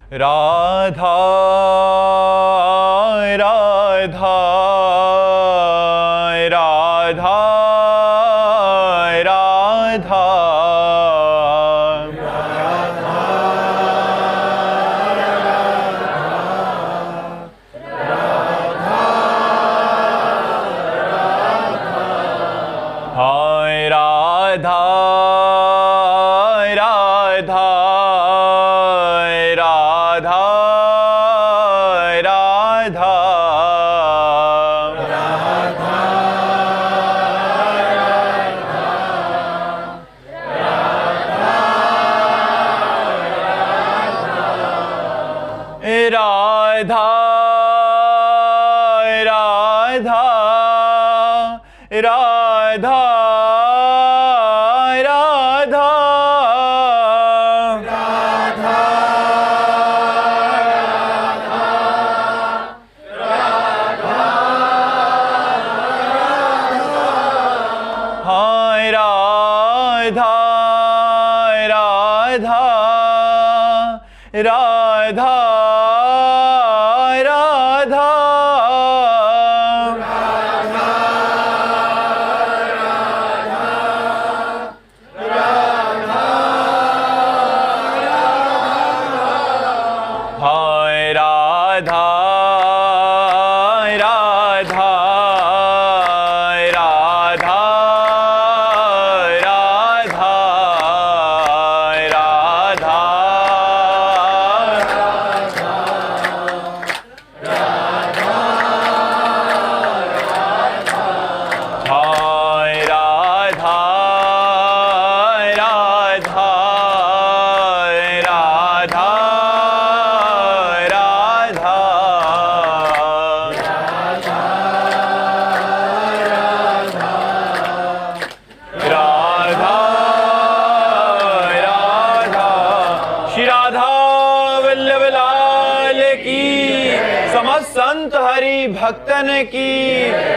राधा राधा राधा राधा हाय राधा राधा राधा राधा राधा राधा राधा राधा हाय राधा राधा राधा राधा हाय राधा राधा राधा राधा राधा हाय राधा राधा राधा राधा राधा राधा श्री राधा वल्लभ लाल की, समस्त संत हरि भक्तन की,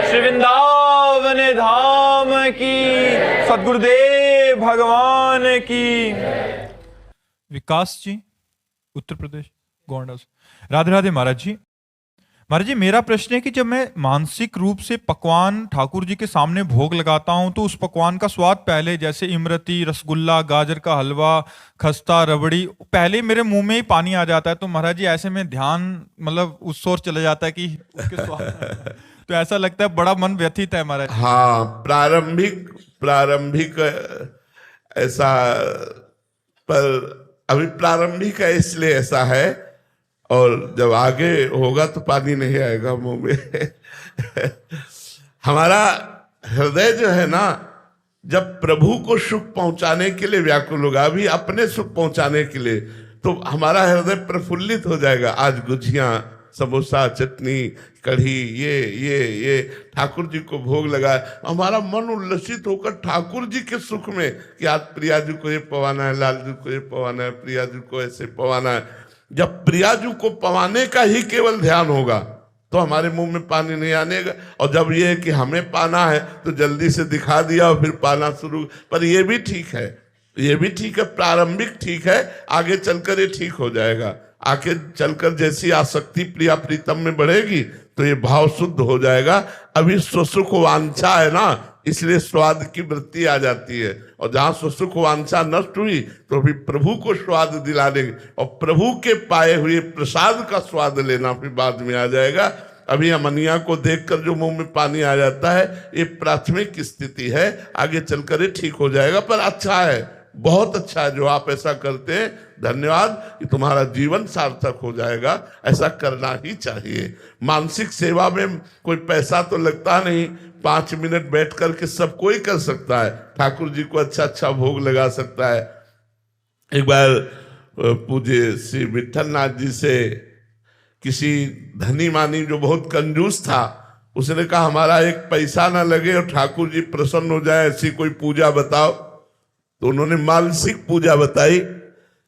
श्री वृंदावन धाम की, सद्गुरुदेव भगवान की। विकास जी, उत्तर प्रदेश, गोंडा से। राधे राधे महाराज जी। महाराज जी, मेरा प्रश्न है कि जब मैं मानसिक रूप से पकवान ठाकुर जी के सामने भोग लगाता हूं तो उस पकवान का स्वाद पहले, जैसे इमरती, रसगुल्ला, गाजर का हलवा, खस्ता, रबड़ी, पहले मेरे मुंह में ही पानी आ जाता है। तो महाराज जी ऐसे में ध्यान मतलब उस ओर चला जाता है कि उसके स्वाद तो ऐसा लगता है बड़ा मन व्यथित है महाराज। हाँ, प्रारंभिक ऐसा, पर अभी प्रारंभिक है इसलिए ऐसा है, और जब आगे होगा तो पानी नहीं आएगा मुंह में। हमारा हृदय जो है ना, जब प्रभु को सुख पहुंचाने के लिए व्याकुल होगा, अभी अपने सुख पहुंचाने के लिए, तो हमारा हृदय प्रफुल्लित हो जाएगा। आज गुझियाँ, समोसा, चटनी, कढ़ी, ये ठाकुर जी को भोग लगाए, हमारा मन उल्लसित होकर ठाकुर जी के सुख में, कि आज प्रिया जी को ये पवाना है, लाल जी को ये पवाना है, प्रिया जी को ऐसे पवाना है। जब प्रिया जी को पवाने का ही केवल ध्यान होगा तो हमारे मुंह में पानी नहीं आने का। और जब ये है कि हमें पाना है तो जल्दी से दिखा दिया और फिर पाना शुरू। पर ये भी ठीक है, ये भी ठीक है, प्रारंभिक ठीक है, आगे चलकर ये ठीक हो जाएगा। आगे चलकर जैसी आसक्ति प्रिया प्रीतम में बढ़ेगी तो ये भाव शुद्ध हो जाएगा। अभी स्वसुख वांछा है ना, इसलिए स्वाद की वृत्ति आ जाती है, और जहां स्वसुख वांछा नष्ट हुई तो फिर प्रभु को स्वाद दिला देंगे, और प्रभु के पाए हुए प्रसाद का स्वाद लेना फिर बाद में आ जाएगा। अभी अमनिया को देखकर जो मुंह में पानी आ जाता है, ये प्राथमिक स्थिति है, आगे चलकर ये ठीक हो जाएगा। पर अच्छा है, बहुत अच्छा है जो आप ऐसा करते हैं, धन्यवाद, कि तुम्हारा जीवन सार्थक हो जाएगा। ऐसा करना ही चाहिए। मानसिक सेवा में कोई पैसा तो लगता नहीं, 5 मिनट बैठ करके सब कोई कर सकता है, ठाकुर जी को अच्छा अच्छा भोग लगा सकता है। एक बार पूज्य श्री विठलनाथ जी से किसी धनी मानी जो बहुत कंजूस था, उसने कहा हमारा एक पैसा ना लगे और ठाकुर जी प्रसन्न हो जाए, ऐसी कोई पूजा बताओ। तो उन्होंने मानसिक पूजा बताई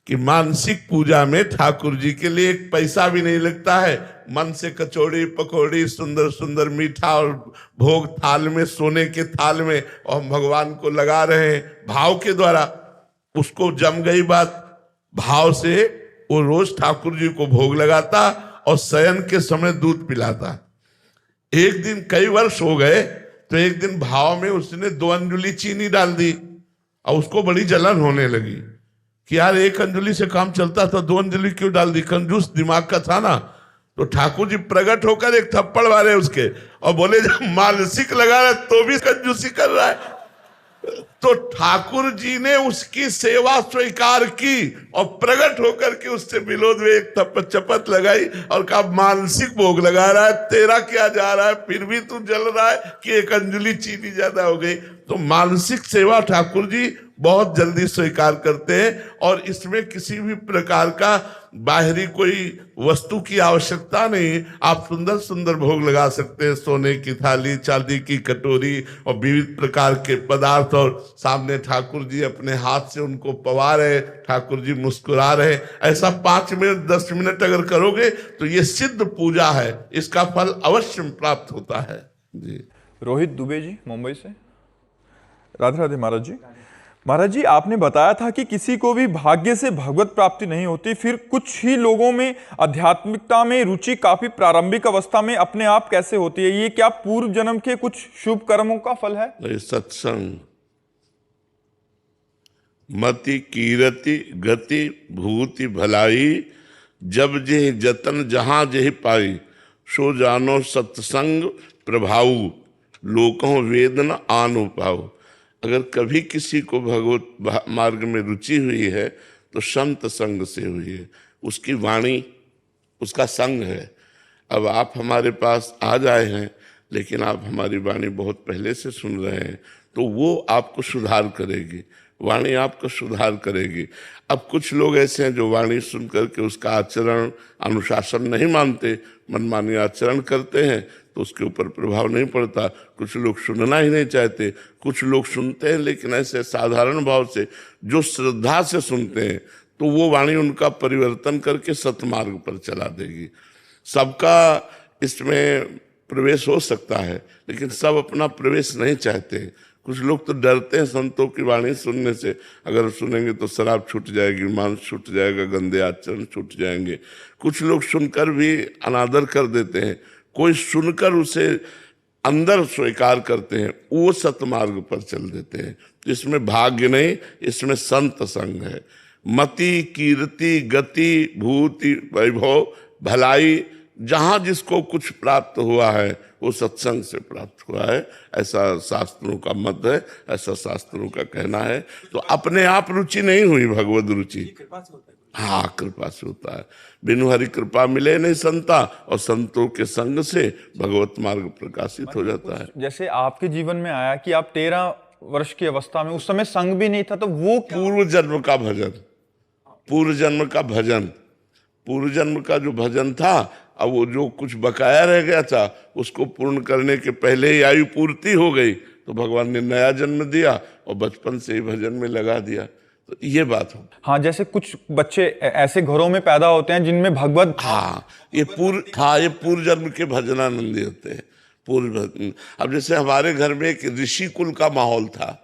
कि मानसिक पूजा में ठाकुर जी के लिए एक पैसा भी नहीं लगता है, मन से कचौड़ी पकौड़ी सुंदर सुंदर मीठा और भोग थाल में, सोने के थाल में, और भगवान को लगा रहे हैं भाव के द्वारा। उसको जम गई बात, भाव से वो रोज ठाकुर जी को भोग लगाता और शयन के समय दूध पिलाता। एक दिन, कई वर्ष हो गए, तो एक दिन भाव में उसने 2 अंजुली चीनी डाल दी और उसको बड़ी जलन होने लगी कि यार 1 अंजुली से काम चलता था, 2 अंजुली क्यों डाल दी। कंजूस दिमाग का था ना। तो ठाकुर जी प्रकट होकर एक थप्पड़ मारे उसके और बोले जब मानसिक लगा रहा है तो भी कंजूसी कर रहा है। तो ठाकुर जी ने उसकी सेवा स्वीकार की और प्रकट होकर के उससे विरोध में एक चपत लगाई और कहा मानसिक भोग लगा रहा है, तेरा क्या जा रहा है, फिर भी तू जल रहा है कि 1 अंजुली चीनी ज्यादा हो गई। तो मानसिक सेवा ठाकुर जी बहुत जल्दी स्वीकार करते हैं और इसमें किसी भी प्रकार का बाहरी कोई वस्तु की आवश्यकता नहीं। आप सुंदर सुंदर भोग लगा सकते हैं, सोने की थाली, चांदी की कटोरी और विविध प्रकार के पदार्थ, और सामने ठाकुर जी अपने हाथ से उनको पवा रहे, ठाकुर जी मुस्कुरा रहे। ऐसा 5 मिनट 10 मिनट अगर करोगे तो ये सिद्ध पूजा है, इसका फल अवश्य प्राप्त होता है जी। रोहित दुबे जी मुंबई से। राधे राधे महाराज जी। महाराज जी, आपने बताया था कि किसी को भी भाग्य से भगवत प्राप्ति नहीं होती, फिर कुछ ही लोगों में आध्यात्मिकता में रुचि काफी प्रारंभिक अवस्था में अपने आप कैसे होती है? ये क्या पूर्व जन्म के कुछ शुभ कर्मों का फल है? सत्संग, मति कीरति गति भूति भलाई, जब जे जतन जहां जे पाई, सो जानो सत्संग प्रभाऊ, लोकों वेद न आनो पाओ। अगर कभी किसी को भगवत मार्ग में रुचि हुई है तो संत संग से हुई है, उसकी वाणी उसका संग है। अब आप हमारे पास आ जाए हैं, लेकिन आप हमारी वाणी बहुत पहले से सुन रहे हैं, तो वो आपको सुधार करेगी, वाणी आपको सुधार करेगी। अब कुछ लोग ऐसे हैं जो वाणी सुन करके उसका आचरण अनुशासन नहीं मानते, मनमानी आचरण करते हैं, तो उसके ऊपर प्रभाव नहीं पड़ता। कुछ लोग सुनना ही नहीं चाहते, कुछ लोग सुनते हैं लेकिन ऐसे साधारण भाव से, जो श्रद्धा से सुनते हैं, तो वो वाणी उनका परिवर्तन करके सतमार्ग पर चला देगी। सबका इसमें प्रवेश हो सकता है, लेकिन सब अपना प्रवेश नहीं चाहते। कुछ लोग तो डरते हैं संतों की वाणी सुनने से, अगर सुनेंगे तो शराब छूट जाएगी, मांस छूट जाएगा, गंदे आचरण छूट जाएंगे। कुछ लोग सुनकर भी अनादर कर देते हैं, कोई सुनकर उसे अंदर स्वीकार करते हैं, वो सतमार्ग पर चल देते हैं। इसमें भाग्य नहीं, इसमें संत संग है। मति कीर्ति गति भूति वैभव भलाई, जहां जिसको कुछ प्राप्त हुआ है वो सत्संग से प्राप्त हुआ है, ऐसा शास्त्रों का मत है, ऐसा शास्त्रों का कहना है। तो अपने आप रुचि नहीं हुई भगवत रुचि, हाँ कृपा से होता है। बिनु हरि कृपा मिले नहीं संता, और संतों के संग से भगवत मार्ग प्रकाशित हो जाता है। जैसे आपके जीवन में आया कि आप 13 वर्ष की अवस्था में, उस समय संग भी नहीं था, तो वो पूर्व जन्म का भजन, पूर्व जन्म का भजन, पूर्व जन्म का जो भजन था, अब वो जो कुछ बकाया रह गया था उसको पूर्ण करने के पहले ही आयु पूर्ति हो गई, तो भगवान ने नया जन्म दिया और बचपन से ही भजन में लगा दिया। तो ये बात हो। हाँ, जैसे कुछ बच्चे ऐसे घरों में पैदा होते हैं जिनमें भगवत, ये पूर्व जन्म के भजनानंदी होते हैं, पूर्व भजन। अब जैसे हमारे घर में एक ऋषि कुल का माहौल था,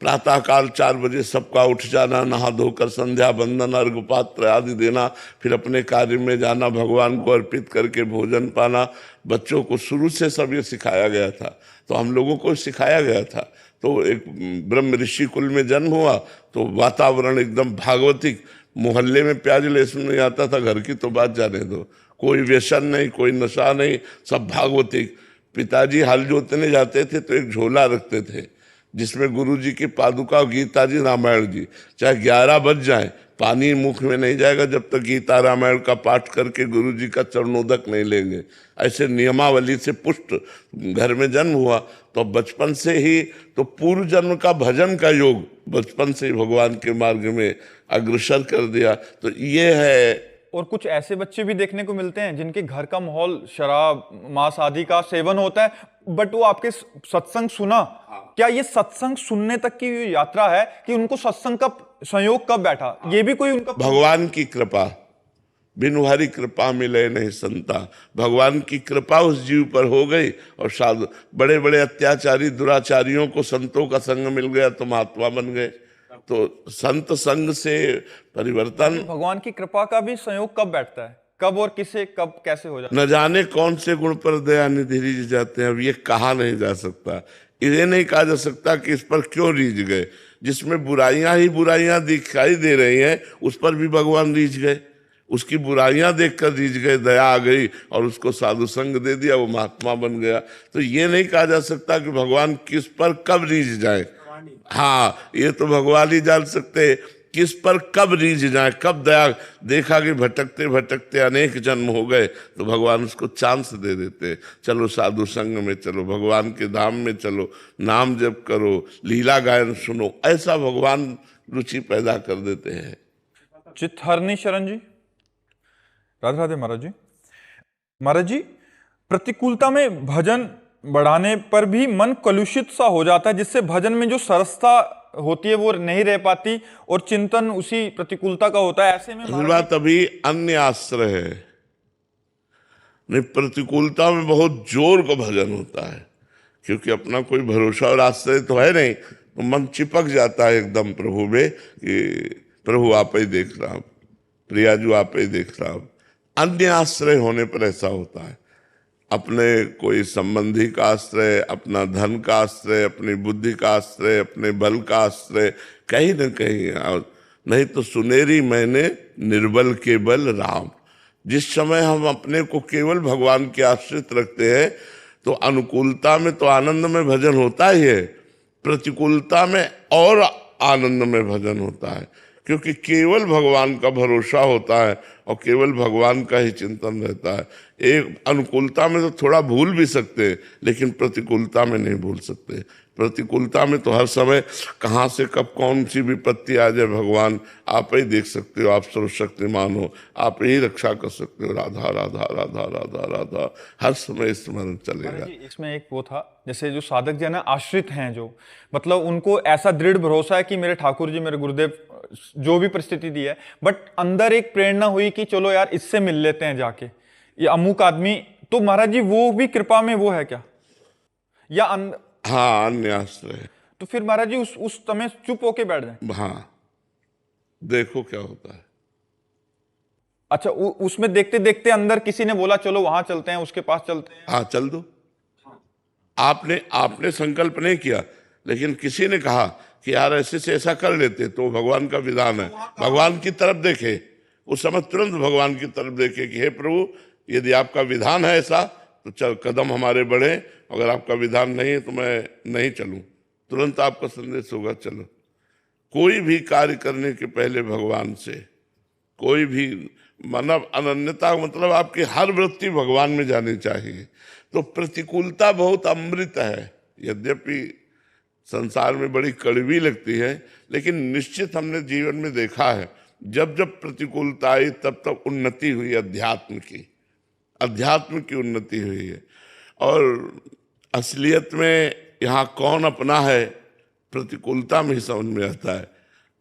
प्रातःकाल 4 बजे सबका उठ जाना, नहा धोकर संध्या बंदन अर्घ पात्र आदि देना, फिर अपने कार्य में जाना, भगवान को अर्पित करके भोजन पाना। बच्चों को शुरू से सब ये सिखाया गया था, तो हम लोगों को सिखाया गया था। तो एक ब्रह्म ऋषि कुल में जन्म हुआ तो वातावरण एकदम भागवतिक, मोहल्ले में प्याज लहसुन नहीं आता था, घर की तो बात जाने दो, कोई व्यसन नहीं, कोई नशा नहीं, सब भागवतिक। पिताजी हल जोतने जाते थे तो एक झोला रखते थे जिसमें गुरु जी की पादुका, गीता जी, रामायण जी, चाहे 11 बज जाए पानी मुख में नहीं जाएगा जब तक गीता रामायण का पाठ करके गुरु जी का चरणोदक नहीं लेंगे। ऐसे नियमावली से पुष्ट घर में जन्म हुआ, तो बचपन से ही तो पूर्व जन्म का भजन का योग बचपन से ही भगवान के मार्ग में अग्रसर कर दिया। तो ये है। और कुछ ऐसे बच्चे भी देखने को मिलते हैं जिनके घर का माहौल शराब मांस आदि का सेवन होता है, बट वो आपके सत्संग सुना। क्या ये सत्संग सुनने तक की यात्रा है कि उनको सत्संग का संयोग कब बैठा, ये भी कोई उनका? भगवान की कृपा, बिनु हरि कृपा मिले नहीं संता। भगवान की कृपा उस जीव पर हो गई और बड़े बड़े अत्याचारी दुराचारियों को संतों का संग मिल गया तो महात्मा बन गए। तो संत संग से परिवर्तन, भगवान की कृपा का भी संयोग कब बैठता है, कब और किसे कब कैसे हो जाता न जाने कौन से गुण पर दया निधि रीझ जाते हैं। अब ये कहा नहीं जा सकता, ये नहीं कहा जा सकता कि इस पर क्यों रीझ गए। जिसमें बुराइयां ही बुराइयां दिखाई दे रही हैं उस पर भी भगवान रीझ गए, उसकी बुराइयां देखकर रीझ गए, दया आ गई और उसको साधु संग दे दिया, वो महात्मा बन गया। तो ये नहीं कहा जा सकता कि भगवान किस पर कब रीझ जाए। हाँ, ये तो भगवान ही जान सकते किस पर कब रीझ जाए, कब दया देखा कि भटकते भटकते अनेक जन्म हो गए तो भगवान उसको चांस दे देते, चलो साधु संग में चलो, भगवान के धाम में चलो, नाम जप करो, लीला गायन सुनो, ऐसा भगवान रुचि पैदा कर देते हैं। चित्तहरणी शरण जी। राधे राधे महाराज जी। महाराज जी, प्रतिकूलता में भजन बढ़ाने पर भी मन कलुषित सा हो जाता है, जिससे भजन में जो सरसता होती है वो नहीं रह पाती और चिंतन उसी प्रतिकूलता का होता है। ऐसे में असल बात अभी अन्य आश्रय है, नहीं प्रतिकूलता में बहुत जोर का भजन होता है, क्योंकि अपना कोई भरोसा और आश्रय तो है नहीं, तो मन चिपक जाता है एकदम प्रभु में कि प्रभु आप ही देख रहा, प्रियाजू आप ही देख रहा। अन्य आश्रय होने पर ऐसा होता है, अपने कोई संबंधी का आश्रय, अपना धन का आश्रय, अपनी बुद्धि का आश्रय, अपने बल का आश्रय, कहीं न कहीं। नहीं तो सुनेरी मैंने निर्बल केवल राम। जिस समय हम अपने को केवल भगवान के आश्रित रखते हैं तो अनुकूलता में तो आनंद में भजन होता ही है, प्रतिकूलता में और आनंद में भजन होता है, क्योंकि केवल भगवान का भरोसा होता है और केवल भगवान का ही चिंतन रहता है। एक अनुकूलता में तो थोड़ा भूल भी सकते हैं, लेकिन प्रतिकूलता में नहीं भूल सकते। प्रतिकूलता में तो हर समय कहाँ से कब कौन सी विपत्ति आ जाए भगवान आप ही देख सकते हो, आप सर्वशक्तिमान हो, आप ही रक्षा कर सकते हो। राधा राधा राधा राधा राधा हर समय स्मरण चलेगा। इसमें एक वो था, जैसे जो साधक जन है आश्रित हैं, जो मतलब उनको ऐसा दृढ़ भरोसा है कि मेरे ठाकुर जी, मेरे गुरुदेव जो भी परिस्थिति दी है, बट अंदर एक प्रेरणा हुई कि चलो यार इससे मिल लेते हैं जाके, ये अमुक आदमी। तो महाराज जी वो भी कृपा में वो है क्या, या हाँ, अन्य आश्रय। तो फिर महाराज जी उस समय चुप होके बैठ जाए। हाँ, देखो क्या होता है। अच्छा, उसमें देखते देखते अंदर किसी ने बोला चलो वहां चलते हैं, उसके पास चलते हैं। हाँ, चल दो। आपने संकल्प नहीं किया, लेकिन किसी ने कहा कि यार ऐसे से ऐसा कर लेते, तो भगवान का विधान है, भगवान की तरफ देखे। उस समय तुरंत भगवान की तरफ देखे कि हे प्रभु, यदि आपका विधान है ऐसा तो चल कदम हमारे बढ़े, अगर आपका विधान नहीं है तो मैं नहीं चलूं। तुरंत आपका संदेश होगा चलो। कोई भी कार्य करने के पहले भगवान से, कोई भी मानव अनन्यता, मतलब आपकी हर वृत्ति भगवान में जानी चाहिए। तो प्रतिकूलता बहुत अमृत है, यद्यपि संसार में बड़ी कड़वी लगती है, लेकिन निश्चित हमने जीवन में देखा है जब जब प्रतिकूलता आई तब तब उन्नति हुई, अध्यात्म की उन्नति हुई है। और असलियत में यहाँ कौन अपना है प्रतिकूलता में ही समझ में आता है।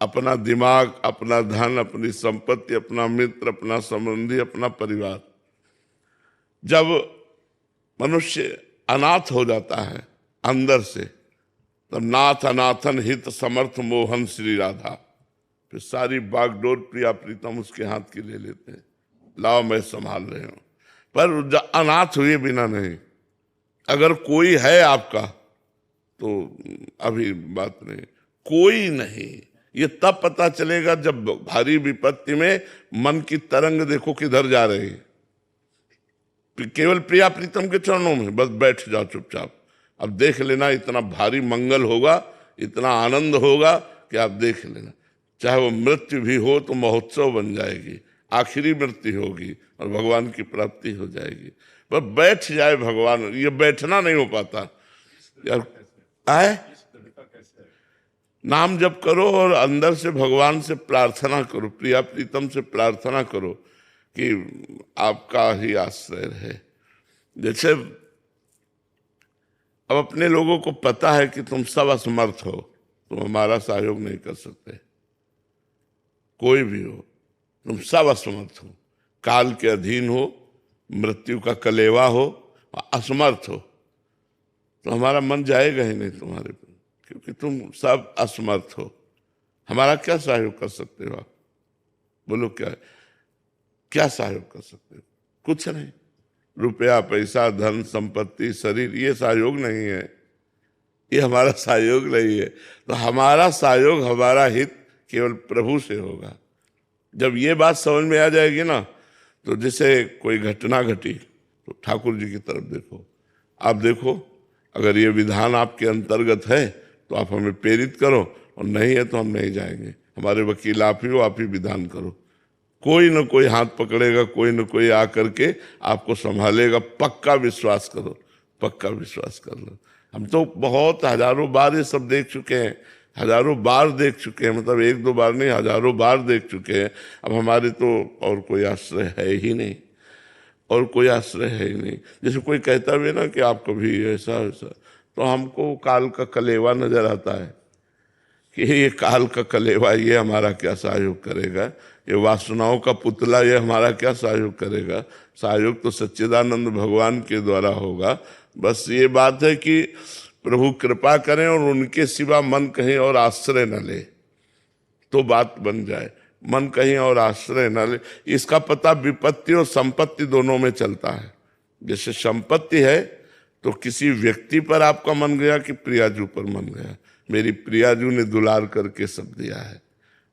अपना दिमाग, अपना धन, अपनी संपत्ति, अपना मित्र, अपना संबंधी, अपना परिवार। जब मनुष्य अनाथ हो जाता है अंदर से, तब नाथ अनाथन हित समर्थ मोहन श्री राधा, फिर सारी बागडोर प्रिया प्रीतम उसके हाथ की ले लेते हैं, लाओ मैं संभाल रहे हूं। पर अनाथ हुए बिना नहीं। अगर कोई है आपका तो अभी बात नहीं, कोई नहीं। ये तब पता चलेगा जब भारी विपत्ति में मन की तरंग देखो किधर जा रही है। केवल प्रिया प्रीतम के चरणों में बस बैठ जाओ चुपचाप, अब देख लेना, इतना भारी मंगल होगा, इतना आनंद होगा कि आप देख लेना। चाहे वो मृत्यु भी हो तो महोत्सव बन जाएगी, आखिरी मृत्यु होगी और भगवान की प्राप्ति हो जाएगी। बस बैठ जाए भगवान, ये बैठना नहीं हो पाता यार। आए नाम जप करो और अंदर से भगवान से प्रार्थना करो, प्रिया प्रीतम से प्रार्थना करो कि आपका ही आश्रय रहे। जैसे अब अपने लोगों को पता है कि तुम सब असमर्थ हो, तुम हमारा सहयोग नहीं कर सकते, कोई भी हो, तुम सब असमर्थ हो, काल के अधीन हो, मृत्यु का कलेवा हो, असमर्थ हो, तो हमारा मन जाएगा ही नहीं तुम्हारे पर, क्योंकि तुम सब असमर्थ हो। हमारा क्या सहयोग कर सकते हो आप? बोलो क्या है? क्या सहयोग कर सकते हो? कुछ नहीं। रुपया, पैसा, धन, संपत्ति, शरीर, ये सहयोग नहीं है, ये हमारा सहयोग नहीं है। तो हमारा सहयोग, हमारा हित केवल प्रभु से होगा। जब ये बात समझ में आ जाएगी ना, तो जैसे कोई घटना घटी तो ठाकुर जी की तरफ देखो, आप देखो, अगर ये विधान आपके अंतर्गत है तो आप हमें प्रेरित करो, और नहीं है तो हम नहीं जाएंगे। हमारे वकील आप ही हो, आप ही विधान करो। कोई न कोई हाथ पकड़ेगा, कोई न कोई आकर के आपको संभालेगा। पक्का विश्वास करो, पक्का विश्वास कर लो। हम तो बहुत हजारों बार ये सब देख चुके हैं, हजारों बार देख चुके हैं, मतलब एक दो बार नहीं, हजारों बार देख चुके हैं। अब हमारे तो और कोई आश्रय है ही नहीं, और कोई आश्रय है ही नहीं। जैसे कोई कहता भी ना कि आप कभी ऐसा ऐसा, तो हमको काल का कलेवा नजर आता है कि ये काल का कलेवा, ये हमारा क्या सहयोग करेगा? ये वासनाओं का पुतला, ये हमारा क्या सहयोग करेगा? सहयोग तो सच्चिदानंद भगवान के द्वारा होगा। बस ये बात है कि प्रभु कृपा करें और उनके सिवा मन कहीं और आश्रय न ले, तो बात बन जाए। मन कहीं और आश्रय न ले। इसका पता विपत्ति और संपत्ति दोनों में चलता है। जैसे संपत्ति है तो किसी व्यक्ति पर आपका मन गया कि प्रियाजू पर मन गया, मेरी प्रियाजू ने दुलार करके सब दिया है।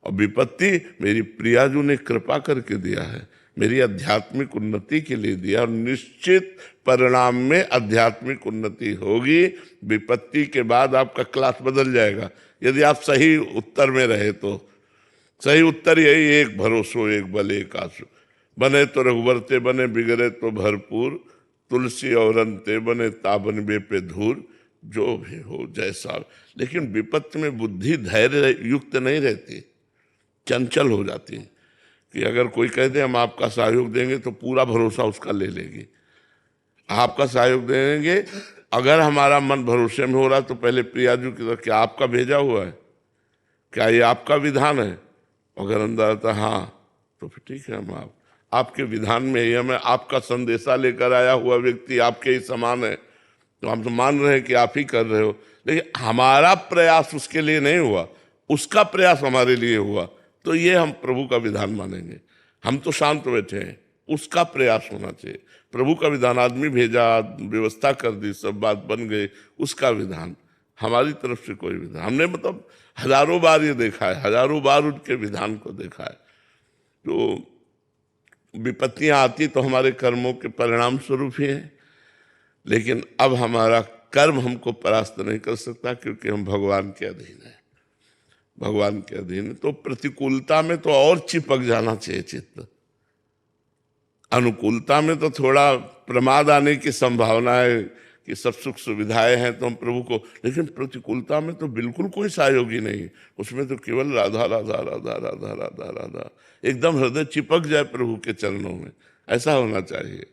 और विपत्ति मेरी प्रियाजू ने कृपा करके दिया है, मेरी आध्यात्मिक उन्नति के लिए दिया, और निश्चित परिणाम में आध्यात्मिक उन्नति होगी। विपत्ति के बाद आपका क्लास बदल जाएगा यदि आप सही उत्तर में रहे तो। सही उत्तर यही, एक भरोसो एक बल एक आसु, बने तो रघुवरते बने, बिगड़े तो भरपूर, तुलसी और अंते बने, ताबन बे पे धूर, जो भी हो जैसा। लेकिन विपत्ति में बुद्धि धैर्य युक्त नहीं रहती, चंचल हो जाती है। कि अगर कोई कह दे हम आपका सहयोग देंगे तो पूरा भरोसा उसका ले लेगी। आपका सहयोग देंगे, अगर हमारा मन भरोसे में हो रहा तो पहले प्रियाजू की तरफ, क्या आपका भेजा हुआ है, क्या ये आपका विधान है? अगर अंदर आता हाँ, तो फिर ठीक है, हम आपके विधान में ही, हमें आपका संदेशा लेकर आया हुआ व्यक्ति आपके ही समान है, तो हम तो मान रहे हैं कि आप ही कर रहे हो। लेकिन हमारा प्रयास उसके लिए नहीं हुआ, उसका प्रयास हमारे लिए हुआ, तो ये हम प्रभु का विधान मानेंगे। हम तो शांत बैठे हैं, उसका प्रयास होना चाहिए। प्रभु का विधान, आदमी भेजा, व्यवस्था कर दी, सब बात बन गई, उसका विधान। हमारी तरफ से कोई विधान, हमने मतलब हजारों बार ये देखा है, हजारों बार उनके विधान को देखा है। तो विपत्तियां आती तो हमारे कर्मों के परिणाम स्वरूप ही है, लेकिन अब हमारा कर्म हमको परास्त नहीं कर सकता, क्योंकि हम भगवान के अधीन हैं, भगवान के अधीन। तो प्रतिकूलता में तो और चिपक जाना चाहिए चित्त, अनुकूलता में तो थोड़ा प्रमाद आने की संभावना है कि सब सुख सुविधाएं हैं तो हम प्रभु को, लेकिन प्रतिकूलता में तो बिल्कुल कोई सहयोगी नहीं, उसमें तो केवल राधा राधा राधा राधा राधा राधा, एकदम हृदय चिपक जाए प्रभु के चरणों में, ऐसा होना चाहिए।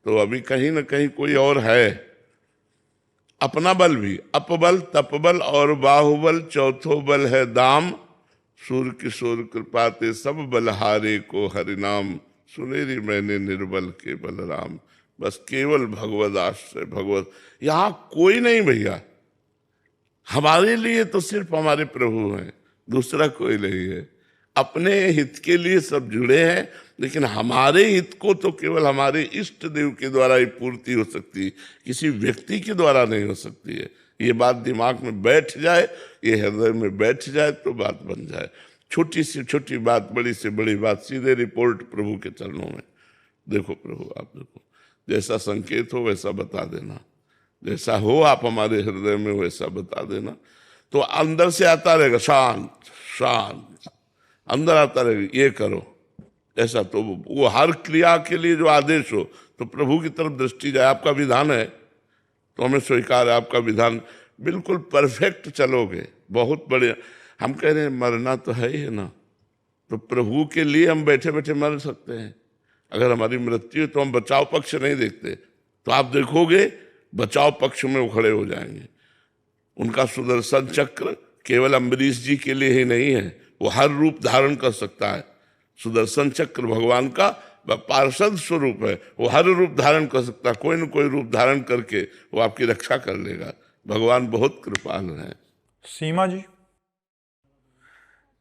तो अभी कहीं ना कहीं कोई और है। अपना बल भी, अपबल तपबल और बाहुबल, चौथो बल है दाम, सूर किशोर कृपाते सब बलहारे को हरिनाम, सुनेरी मैंने निर्बल के बलराम। बस केवल भगवद आश्रय, भगवत, यहाँ कोई नहीं भैया, हमारे लिए तो सिर्फ हमारे प्रभु हैं, दूसरा कोई नहीं है। अपने हित के लिए सब जुड़े हैं, लेकिन हमारे हित को तो केवल हमारे इष्ट देव के द्वारा ही पूर्ति हो सकती है, किसी व्यक्ति के द्वारा नहीं हो सकती है। ये बात दिमाग में बैठ जाए, ये हृदय में बैठ जाए तो बात बन जाए। छोटी से छोटी बात, बड़ी से बड़ी बात, सीधे रिपोर्ट प्रभु के चरणों में। देखो प्रभु, आप देखो, जैसा संकेत हो वैसा बता देना, जैसा हो आप हमारे हृदय में वैसा बता देना, तो अंदर से आता रहेगा शांत शांत, अंदर आता रहेगा ये करो ऐसा। तो वो हर क्रिया के लिए जो आदेश हो तो प्रभु की तरफ दृष्टि जाए। आपका विधान है तो हमें स्वीकार है, आपका विधान बिल्कुल परफेक्ट चलोगे, बहुत बढ़िया। हम कह रहे हैं मरना तो है ही है ना, तो प्रभु के लिए हम बैठे बैठे मर सकते हैं। अगर हमारी मृत्यु है तो हम बचाव पक्ष नहीं देखते, तो आप देखोगे बचाव पक्ष में वो खड़े हो जाएंगे। उनका सुदर्शन चक्र केवल अम्बरीश जी के लिए ही नहीं है, वो हर रूप धारण कर सकता है। सुदर्शन चक्र भगवान का पार्षद स्वरूप है, वो हर रूप धारण कर सकता है, कोई न कोई रूप धारण करके वो आपकी रक्षा कर लेगा। भगवान बहुत कृपाल है। सीमा जी,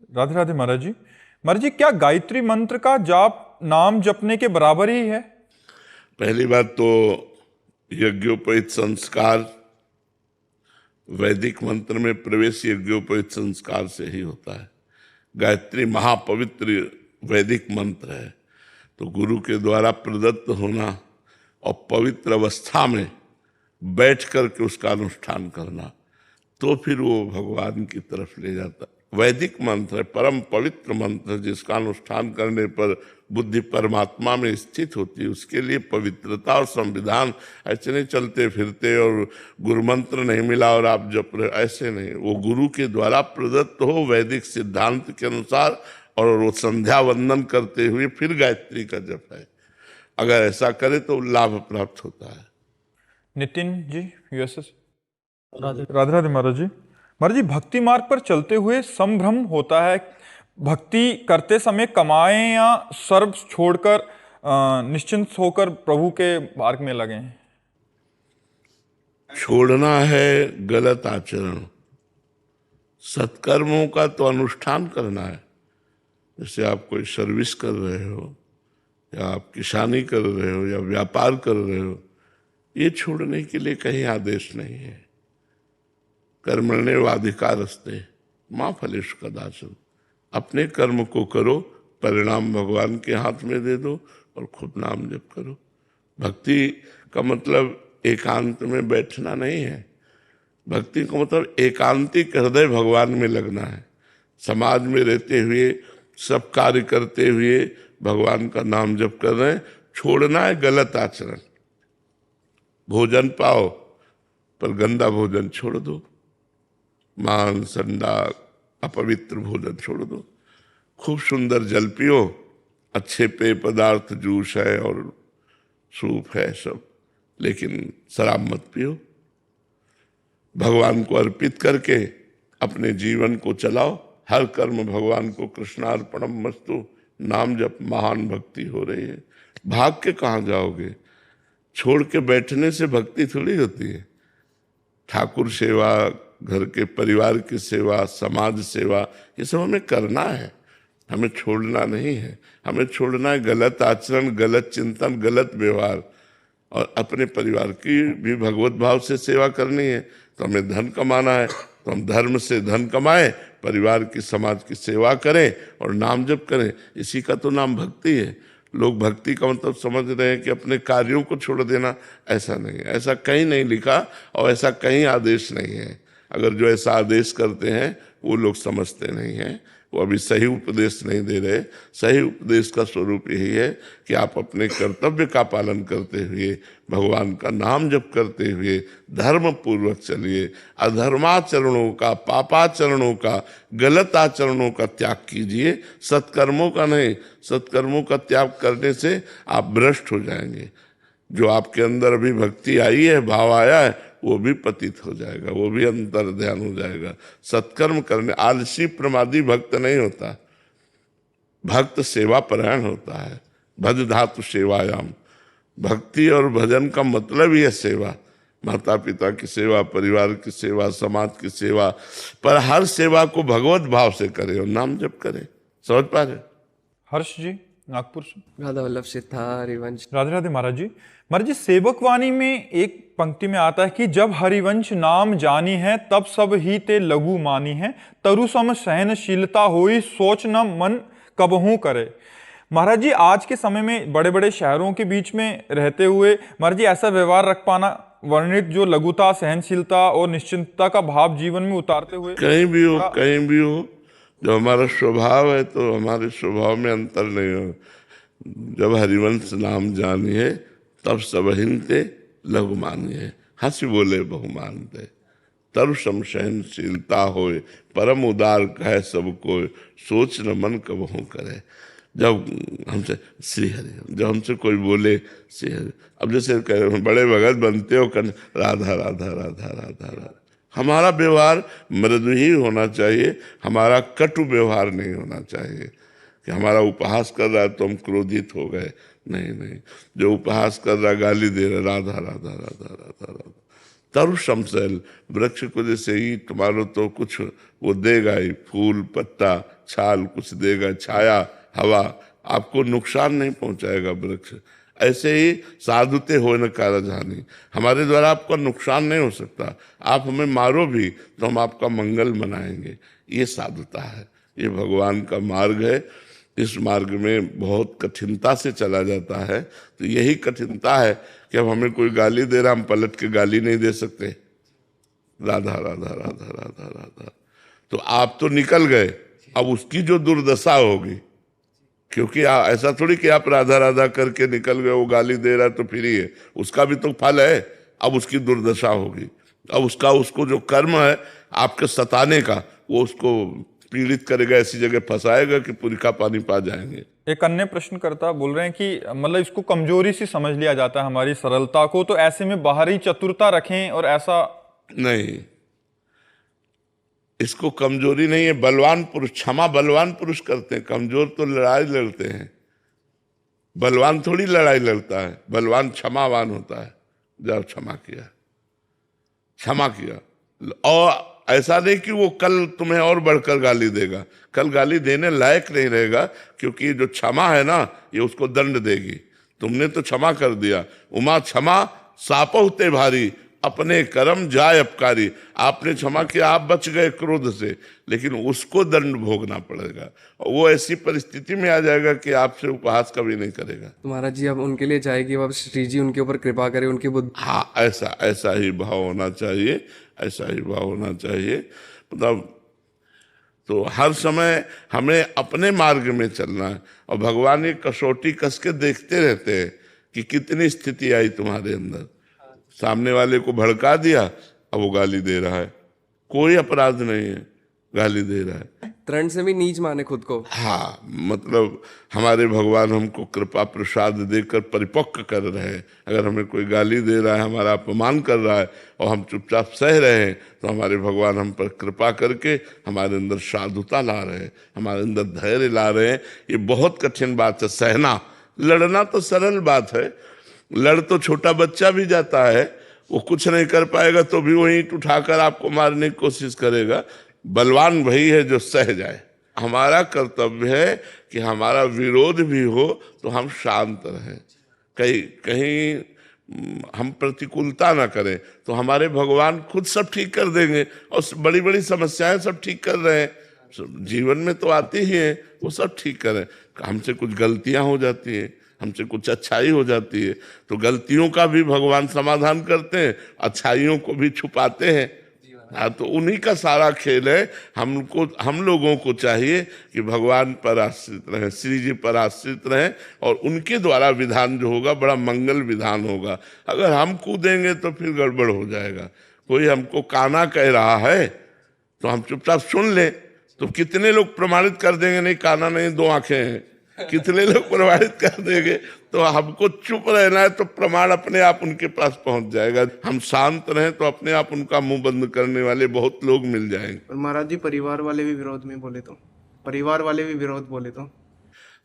राधे राधे महाराज जी। महाराज जी, क्या गायत्री मंत्र का जाप नाम जपने के बराबर ही है? पहली बात तो यज्ञोपवीत संस्कार, वैदिक मंत्र में प्रवेश यज्ञोपवीत संस्कार से ही होता है। गायत्री महापवित्र वैदिक मंत्र है, तो गुरु के द्वारा प्रदत्त होना और पवित्र अवस्था में बैठ करके उसका अनुष्ठान करना, तो फिर वो भगवान की तरफ ले जाता। वैदिक मंत्र है, परम पवित्र मंत्र, जिसका अनुष्ठान करने पर बुद्धि परमात्मा में स्थित होती है। उसके लिए पवित्रता और संविधान, ऐसे नहीं चलते फिरते और गुरु मंत्र नहीं मिला और आप जप रहे, ऐसे नहीं। वो गुरु के द्वारा प्रदत्त हो वैदिक सिद्धांत के अनुसार, और वो संध्या वंदन करते हुए फिर गायत्री का जप है। अगर ऐसा करे तो लाभ प्राप्त होता है। नितिन जी, यूएसएस। राधे राधे महाराज जी। महाराज जी, भक्ति मार्ग पर चलते हुए संभ्रम होता है, भक्ति करते समय कमाएं या सर्व छोड़कर निश्चिंत होकर प्रभु के मार्ग में लगे। छोड़ना है गलत आचरण, सत्कर्मों का तो अनुष्ठान करना है। जैसे आप कोई सर्विस कर रहे हो, या आप किसानी कर रहे हो, या व्यापार कर रहे हो, ये छोड़ने के लिए कहीं आदेश नहीं है। कर्मण्येवाधिकारस्ते मां फलेषु कदाचन। अपने कर्म को करो, परिणाम भगवान के हाथ में दे दो और खुद नाम जप करो। भक्ति का मतलब एकांत में बैठना नहीं है। भक्ति का मतलब एकांतिक हृदय भगवान में लगना है। समाज में रहते हुए, सब कार्य करते हुए भगवान का नाम जप कर रहे हैं। छोड़ना है गलत आचरण। भोजन पाओ पर गंदा भोजन छोड़ दो, मांस, अंडा, अपवित्र भोजन छोड़ दो। खूब सुंदर जल पियो, अच्छे पेय पदार्थ, जूस है और सूप है सब, लेकिन शराब मत पियो। भगवान को अर्पित करके अपने जीवन को चलाओ। हर कर्म भगवान को कृष्णार्पणमस्तु, नाम जप महान भक्ति हो रही है। भाग के कहाँ जाओगे? छोड़ के बैठने से भक्ति थोड़ी होती है। ठाकुर सेवा, घर के परिवार की सेवा, समाज सेवा, ये सब हमें करना है, हमें छोड़ना नहीं है। हमें छोड़ना है गलत आचरण, गलत चिंतन, गलत व्यवहार। और अपने परिवार की भी भगवत भाव से सेवा करनी है। तो हमें धन कमाना है, तो हम धर्म से धन कमाएं, परिवार की, समाज की सेवा करें और नाम जप करें। इसी का तो नाम भक्ति है। लोग भक्ति का मतलब समझ रहे हैं कि अपने कार्यों को छोड़ देना। ऐसा नहीं है, ऐसा कहीं नहीं लिखा और ऐसा कहीं आदेश नहीं है। अगर जो ऐसा आदेश करते हैं वो लोग समझते नहीं हैं, वो अभी सही उपदेश नहीं दे रहे। सही उपदेश का स्वरूप यही है कि आप अपने कर्तव्य का पालन करते हुए, भगवान का नाम जप करते हुए धर्म पूर्वक चलिए। अधर्माचरणों का, पापाचरणों का, गलत आचरणों का त्याग कीजिए, सत्कर्मों का नहीं। सत्कर्मों का त्याग करने से आप भ्रष्ट हो जाएंगे। जो आपके अंदर अभी भक्ति आई है, भाव आया है, वो भी पतित हो जाएगा, वो भी अंतर ध्यान हो जाएगा। सत्कर्म करने, आलसी प्रमादी भक्त नहीं होता। भक्त सेवा परायण होता है। भज धातु सेवायाम। भक्ति और भजन का मतलब ही है सेवा। माता पिता की सेवा, परिवार की सेवा, समाज की सेवा, पर हर सेवा को भगवत भाव से करें और नाम जप करें। समझ पा रहे? हर्ष जी, नागपुर से। राधा वल्लभ सिद्धा हरिवंश। राधे राधे महाराज जी। महाराज जी, सेवक वाणी में एक पंक्ति में आता है कि जब हरिवंश नाम जानी है, तब सब ही ते लघु मानी है। तरु सम सहनशीलता होई, सोच न मन कबहू करे। महाराज जी, आज के समय में बड़े बड़े शहरों के बीच में रहते हुए महाराज जी ऐसा व्यवहार रख पाना, वर्णित जो लघुता, सहनशीलता और निश्चिंतता का भाव जीवन में उतारते हुए, कहीं भी हो, कहीं भी हो, जो हमारा स्वभाव है तो हमारे स्वभाव में अंतर नहीं हो। जब हरिवंश नाम जानिए, तब सब हिंते लघु मानिए। हंसी बोले बहु मानते। तरु सम सहनशीलता होए, परम उदार कहे सबको, सोच न मन कबहू करे। जब हमसे श्री हरि, जब हमसे कोई बोले श्री हरि, अब जैसे बड़े भगत बनते हो, राधा राधा राधा राधा राधा। हमारा व्यवहार मृदु ही होना चाहिए, हमारा कटु व्यवहार नहीं होना चाहिए कि हमारा उपहास कर रहा है तो हम क्रोधित हो गए। नहीं नहीं, जो उपहास कर रहा, गाली दे रहा, राधा राधा राधा राधा राधा, तरु समशैल, वृक्ष को जैसे ईंट मारो तो कुछ वो देगा ही, फूल पत्ता छाल कुछ देगा, छाया हवा, आपको नुकसान नहीं पहुंचाएगा वृक्ष। ऐसे ही साधुते हो न कारजहानि, हमारे द्वारा आपका नुकसान नहीं हो सकता, आप हमें मारो भी तो हम आपका मंगल मनाएंगे। ये साधुता है, ये भगवान का मार्ग है। इस मार्ग में बहुत कठिनता से चला जाता है। तो यही कठिनता है कि अब हमें कोई गाली दे रहा, हम पलट के गाली नहीं दे सकते, राधा राधा राधा राधा राधा। तो आप तो निकल गए, अब उसकी जो दुर्दशा होगी, क्योंकि ऐसा थोड़ी कि आप राधा राधा करके निकल गए, वो गाली दे रहा है तो फिर ही है, उसका भी तो फल है। अब उसकी दुर्दशा होगी, अब उसको जो कर्म है आपके सताने का, वो उसको पीड़ित करेगा, ऐसी जगह फंसाएगा कि पूरी का पानी पा जाएंगे। एक अन्य प्रश्नकर्ता बोल रहे हैं कि मतलब इसको कमजोरी सी समझ लिया जाता है हमारी सरलता को, तो ऐसे में बाहरी चतुरता रखें और ऐसा नहीं, इसको कमजोरी नहीं है। बलवान पुरुष, क्षमा बलवान पुरुष करते हैं, कमजोर तो लड़ाई लड़ते हैं। बलवान थोड़ी लड़ाई लड़ता है, बलवान क्षमावान होता है। जब क्षमा किया, क्षमा किया, और ऐसा नहीं कि वो कल तुम्हें और बढ़कर गाली देगा, कल गाली देने लायक नहीं रहेगा, क्योंकि जो क्षमा है ना, ये उसको दंड देगी। तुमने तो क्षमा कर दिया, उमा क्षमा सापहुते भारी, अपने कर्म जाय अपकारी। आपने क्षमा किया, आप बच गए क्रोध से, लेकिन उसको दंड भोगना पड़ेगा, और वो ऐसी परिस्थिति में आ जाएगा कि आपसे उपहास कभी नहीं करेगा। तो महाराज जी अब उनके लिए चाहेगी, अब श्री जी उनके ऊपर कृपा करें, उनकी बुद्धि। हाँ, ऐसा ही भाव होना चाहिए, ऐसा ही भाव होना चाहिए। मतलब तो हर समय हमें अपने मार्ग में चलना है, और भगवान ये कसौटी कस के देखते रहते हैं कि कितनी स्थिति आई तुम्हारे अंदर। सामने वाले को भड़का दिया, अब वो गाली दे रहा है, कोई अपराध नहीं है, गाली दे रहा है। तरण से भी नीच माने खुद को। हाँ, मतलब हमारे भगवान हमको कृपा प्रसाद देकर परिपक्व कर रहे हैं। अगर हमें कोई गाली दे रहा है, हमारा अपमान कर रहा है, और हम चुपचाप सह रहे हैं, तो हमारे भगवान हम पर कृपा करके हमारे अंदर साधुता ला रहे हैं, हमारे अंदर धैर्य ला रहे हैं। ये बहुत कठिन बात है सहना। लड़ना तो सरल बात है, लड़ तो छोटा बच्चा भी जाता है, वो कुछ नहीं कर पाएगा तो भी वहीं उठाकर आपको मारने की कोशिश करेगा। बलवान वही है जो सह जाए। हमारा कर्तव्य है कि हमारा विरोध भी हो तो हम शांत रहें, कहीं हम प्रतिकूलता ना करें, तो हमारे भगवान खुद सब ठीक कर देंगे। और बड़ी बड़ी समस्याएं सब ठीक कर रहे हैं, जीवन में तो आती ही हैं, वो सब ठीक करें। हमसे कुछ गलतियां हो जाती हैं, हमसे कुछ अच्छाई हो जाती है, तो गलतियों का भी भगवान समाधान करते हैं, अच्छाइयों को भी छुपाते हैं। हाँ, तो उन्हीं का सारा खेल है। हम लोगों को चाहिए कि भगवान पर आश्रित रहें, श्री जी पर आश्रित रहें, और उनके द्वारा विधान जो होगा बड़ा मंगल विधान होगा। अगर हम कूदेंगे तो फिर गड़बड़ हो जाएगा। कोई हमको काना कह रहा है तो हम चुपचाप सुन लें, तो कितने लोग प्रमाणित कर देंगे नहीं काना नहीं, दो आंखें हैं, कितने लोग प्रमाणित कर देंगे। तो हमको चुप रहना है, तो प्रमाण अपने आप उनके पास पहुंच जाएगा। हम शांत रहें तो अपने आप उनका मुंह बंद करने वाले बहुत लोग मिल जाएंगे। और महाराज जी परिवार वाले भी विरोध में बोले तो, परिवार वाले भी विरोध बोले तो,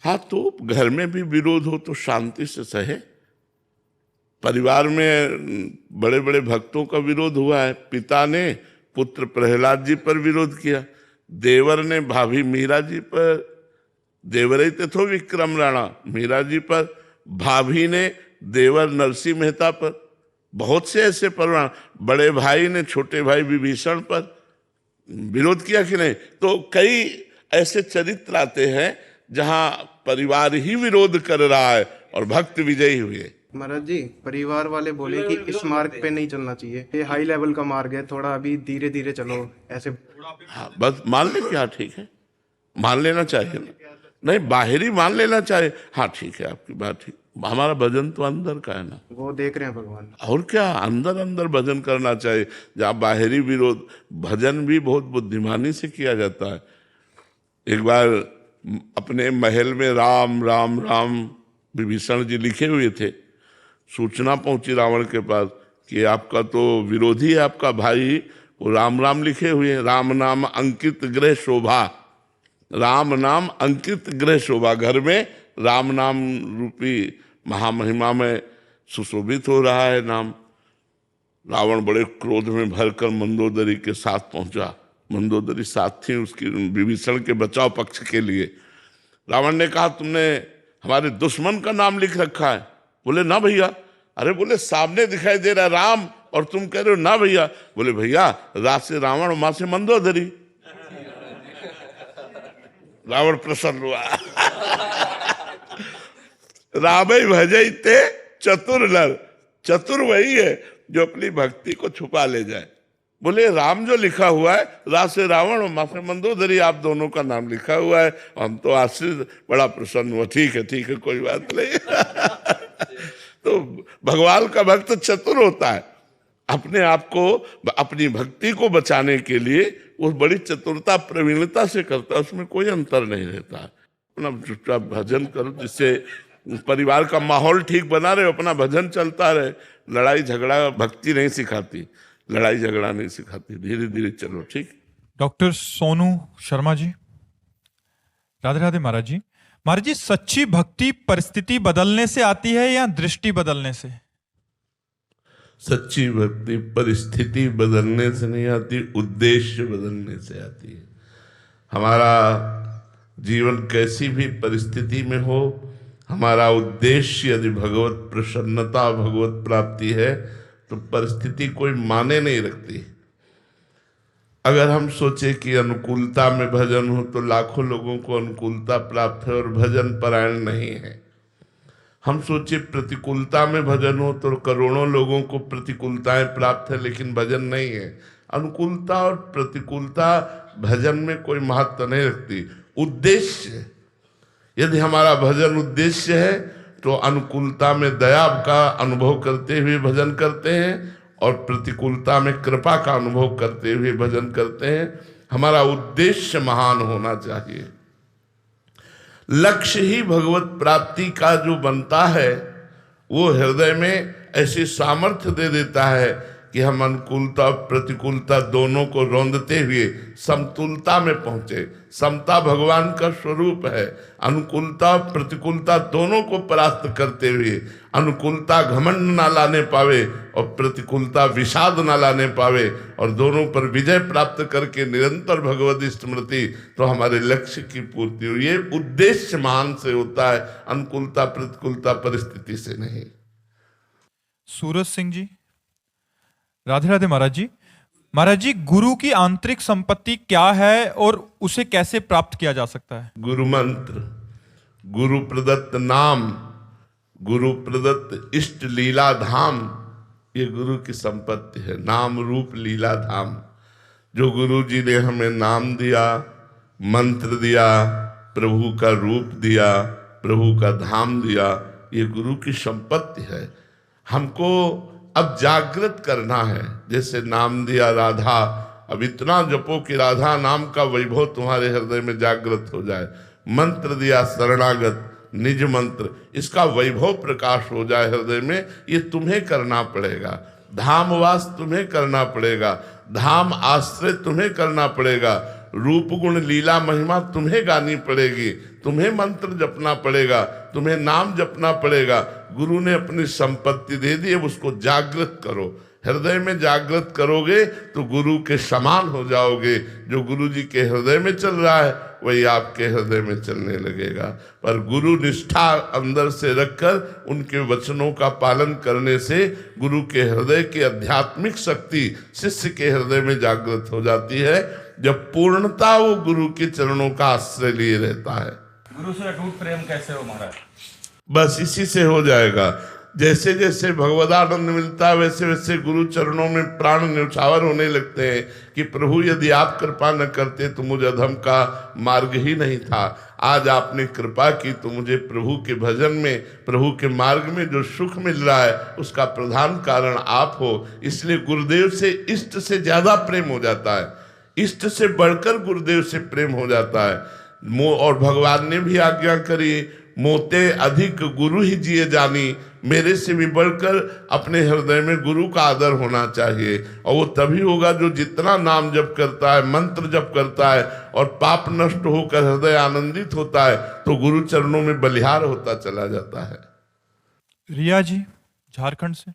हाँ, तो घर में भी विरोध हो तो शांति से सहे। परिवार में बड़े बड़े भक्तों का विरोध हुआ है। पिता ने पुत्र प्रहलाद जी पर विरोध किया, देवर ने भाभी मीरा जी पर, देवरई तथो विक्रम राणा मीरा जी पर, भाभी ने देवर नरसिंह मेहता पर, बहुत से ऐसे परवान, बड़े भाई ने छोटे भाई विभीषण पर विरोध किया कि नहीं। तो कई ऐसे चरित्र आते हैं जहां परिवार ही विरोध कर रहा है और भक्त विजयी हुए। महाराज जी परिवार वाले बोले कि इस मार्ग पे नहीं चलना चाहिए, ये हाई लेवल का मार्ग है, थोड़ा अभी धीरे धीरे चलो ऐसे। हाँ, बस मान ले क्या, ठीक है, मान लेना चाहिए ना, नहीं बाहरी मान लेना चाहिए। हाँ ठीक है, आपकी बात ठीक, हमारा भजन तो अंदर का है ना, वो देख रहे हैं भगवान। और क्या, अंदर अंदर भजन करना चाहिए। जहाँ बाहरी विरोध, भजन भी बहुत बुद्धिमानी से किया जाता है। एक बार अपने महल में राम राम राम विभीषण जी लिखे हुए थे, सूचना पहुंची रावण के पास कि आपका तो विरोधी है, आपका भाई, वो राम राम लिखे हुए हैं, राम नाम अंकित गृह शोभा, राम नाम अंकित गृह शोभा, घर में राम नाम रूपी महामहिमा में सुशोभित हो रहा है नाम। रावण बड़े क्रोध में भरकर मंदोदरी के साथ पहुंचा। मंदोदरी साथ थी उसकी विभीषण के बचाव पक्ष के लिए। रावण ने कहा, तुमने हमारे दुश्मन का नाम लिख रखा है? बोले ना भैया। अरे बोले सामने दिखाई दे रहा है राम और तुम कह रहे हो ना भैया। बोले भैया, रा से रावण, मां से मंदोदरी। रावण प्रसन्न हुआ। रामई भजई ते चतुर नर। चतुर वही है जो अपनी भक्ति को छुपा ले जाए। बोले राम जो लिखा हुआ है, रा से रावण और मां से मंदोदरी, आप दोनों का नाम लिखा हुआ है। हम तो आश्रित, बड़ा प्रसन्न हुआ। ठीक है, कोई बात नहीं। तो भगवान का भक्त चतुर होता है। अपने आप को, अपनी भक्ति को बचाने के लिए वो बड़ी चतुरता प्रवीणता से करता है, उसमें कोई अंतर नहीं रहता है। अपना चुपचाप भजन करो, जिससे परिवार का माहौल ठीक बना रहे, अपना भजन चलता रहे। लड़ाई झगड़ा भक्ति नहीं सिखाती, लड़ाई झगड़ा नहीं सिखाती। धीरे धीरे चलो, ठीक। डॉक्टर सोनू शर्मा जी। राधे राधे महाराज जी। महाराज जी, सच्ची भक्ति परिस्थिति बदलने से आती है या दृष्टि बदलने से? सच्ची भक्ति परिस्थिति बदलने से नहीं आती, उद्देश्य बदलने से आती है। हमारा जीवन कैसी भी परिस्थिति में हो, हमारा उद्देश्य यदि भगवत प्रसन्नता, भगवत प्राप्ति है, तो परिस्थिति कोई माने नहीं रखती। अगर हम सोचे कि अनुकूलता में भजन हो, तो लाखों लोगों को अनुकूलता प्राप्त है और भजन परायण नहीं है। हम सोचे प्रतिकूलता में भजन हो, तो करोड़ों लोगों को प्रतिकूलताएं प्राप्त है, लेकिन भजन नहीं है। अनुकूलता और प्रतिकूलता भजन में कोई महत्व नहीं रखती। उद्देश्य, यदि हमारा भजन उद्देश्य है, तो अनुकूलता में दया का अनुभव करते हुए भजन करते हैं और प्रतिकूलता में कृपा का अनुभव करते हुए भजन करते हैं। हमारा उद्देश्य महान होना चाहिए। लक्ष्य ही भगवत प्राप्ति का जो बनता है, वो हृदय में ऐसी सामर्थ्य दे देता है कि हम अनुकूलता और प्रतिकूलता दोनों को रौंदते हुए समतुलता में पहुंचे। समता भगवान का स्वरूप है। अनुकूलता और प्रतिकूलता दोनों को परास्त करते हुए अनुकूलता घमंड ना लाने पावे और प्रतिकूलता विषाद ना लाने पावे, और दोनों पर विजय प्राप्त करके निरंतर भगवत स्मृति, तो हमारे लक्ष्य की पूर्ति हो। ये उद्देश्य मान से होता है, अनुकूलता प्रतिकूलता परिस्थिति से नहीं। सूरज सिंह जी। राधे राधे महाराज जी। महाराज जी, गुरु की आंतरिक संपत्ति क्या है और उसे कैसे प्राप्त किया जा सकता है? गुरु मंत्र, गुरु प्रदत्त नाम, गुरु प्रदत्त इष्ट लीला धाम, ये गुरु की संपत्ति है। नाम रूप लीला धाम, जो गुरु जी ने हमें नाम दिया, मंत्र दिया, प्रभु का रूप दिया, प्रभु का धाम दिया, ये गुरु की संपत्ति है। हमको अब जागृत करना है। जैसे नाम दिया राधा, अब इतना जपो कि राधा नाम का वैभव तुम्हारे हृदय में जागृत हो जाए। मंत्र दिया शरणागत, निज मंत्र, इसका वैभव प्रकाश हो जाए हृदय में। ये तुम्हें करना पड़ेगा। धामवास तुम्हें करना पड़ेगा, धाम आश्रय तुम्हें करना पड़ेगा, रूप गुण लीला महिमा तुम्हें गानी पड़ेगी, तुम्हें मंत्र जपना पड़ेगा, तुम्हें नाम जपना पड़ेगा। गुरु ने अपनी संपत्ति दे दी, अब उसको जागृत करो। हृदय में जागृत करोगे तो गुरु के समान हो जाओगे। जो गुरु जी के हृदय में चल रहा है वही आपके हृदय में चलने लगेगा। पर गुरु निष्ठा अंदर से रखकर उनके वचनों का पालन करने से गुरु के हृदय की आध्यात्मिक शक्ति शिष्य के हृदय में जागृत हो जाती है, जब पूर्णता वो गुरु के चरणों का आश्रय लिए रहता है। गुरु से अटूट प्रेम कैसे हो महाराज? बस इसी से हो जाएगा। जैसे जैसे भगवदानंद मिलता है, वैसे वैसे गुरु चरणों में प्राण न्यौछावर होने लगते हैं कि प्रभु यदि आप कृपा न करते तो मुझे अधम का मार्ग ही नहीं था। आज आपने कृपा की तो मुझे प्रभु के भजन में, प्रभु के मार्ग में जो सुख मिल रहा है उसका प्रधान कारण आप हो। इसलिए गुरुदेव से इष्ट से ज्यादा प्रेम हो जाता है, इष्ट से बढ़कर गुरुदेव से प्रेम हो जाता है। और भगवान ने भी आज्ञा करी, मोते अधिक गुरु ही जिए जानी, मेरे से भी बढ़कर अपने हृदय में गुरु का आदर होना चाहिए। और वो तभी होगा जो जितना नाम जप करता है, मंत्र जप करता है और पाप नष्ट होकर हृदय आनंदित होता है, तो गुरु चरणों में बलिहार होता चला जाता है। रिया जी झारखंड से।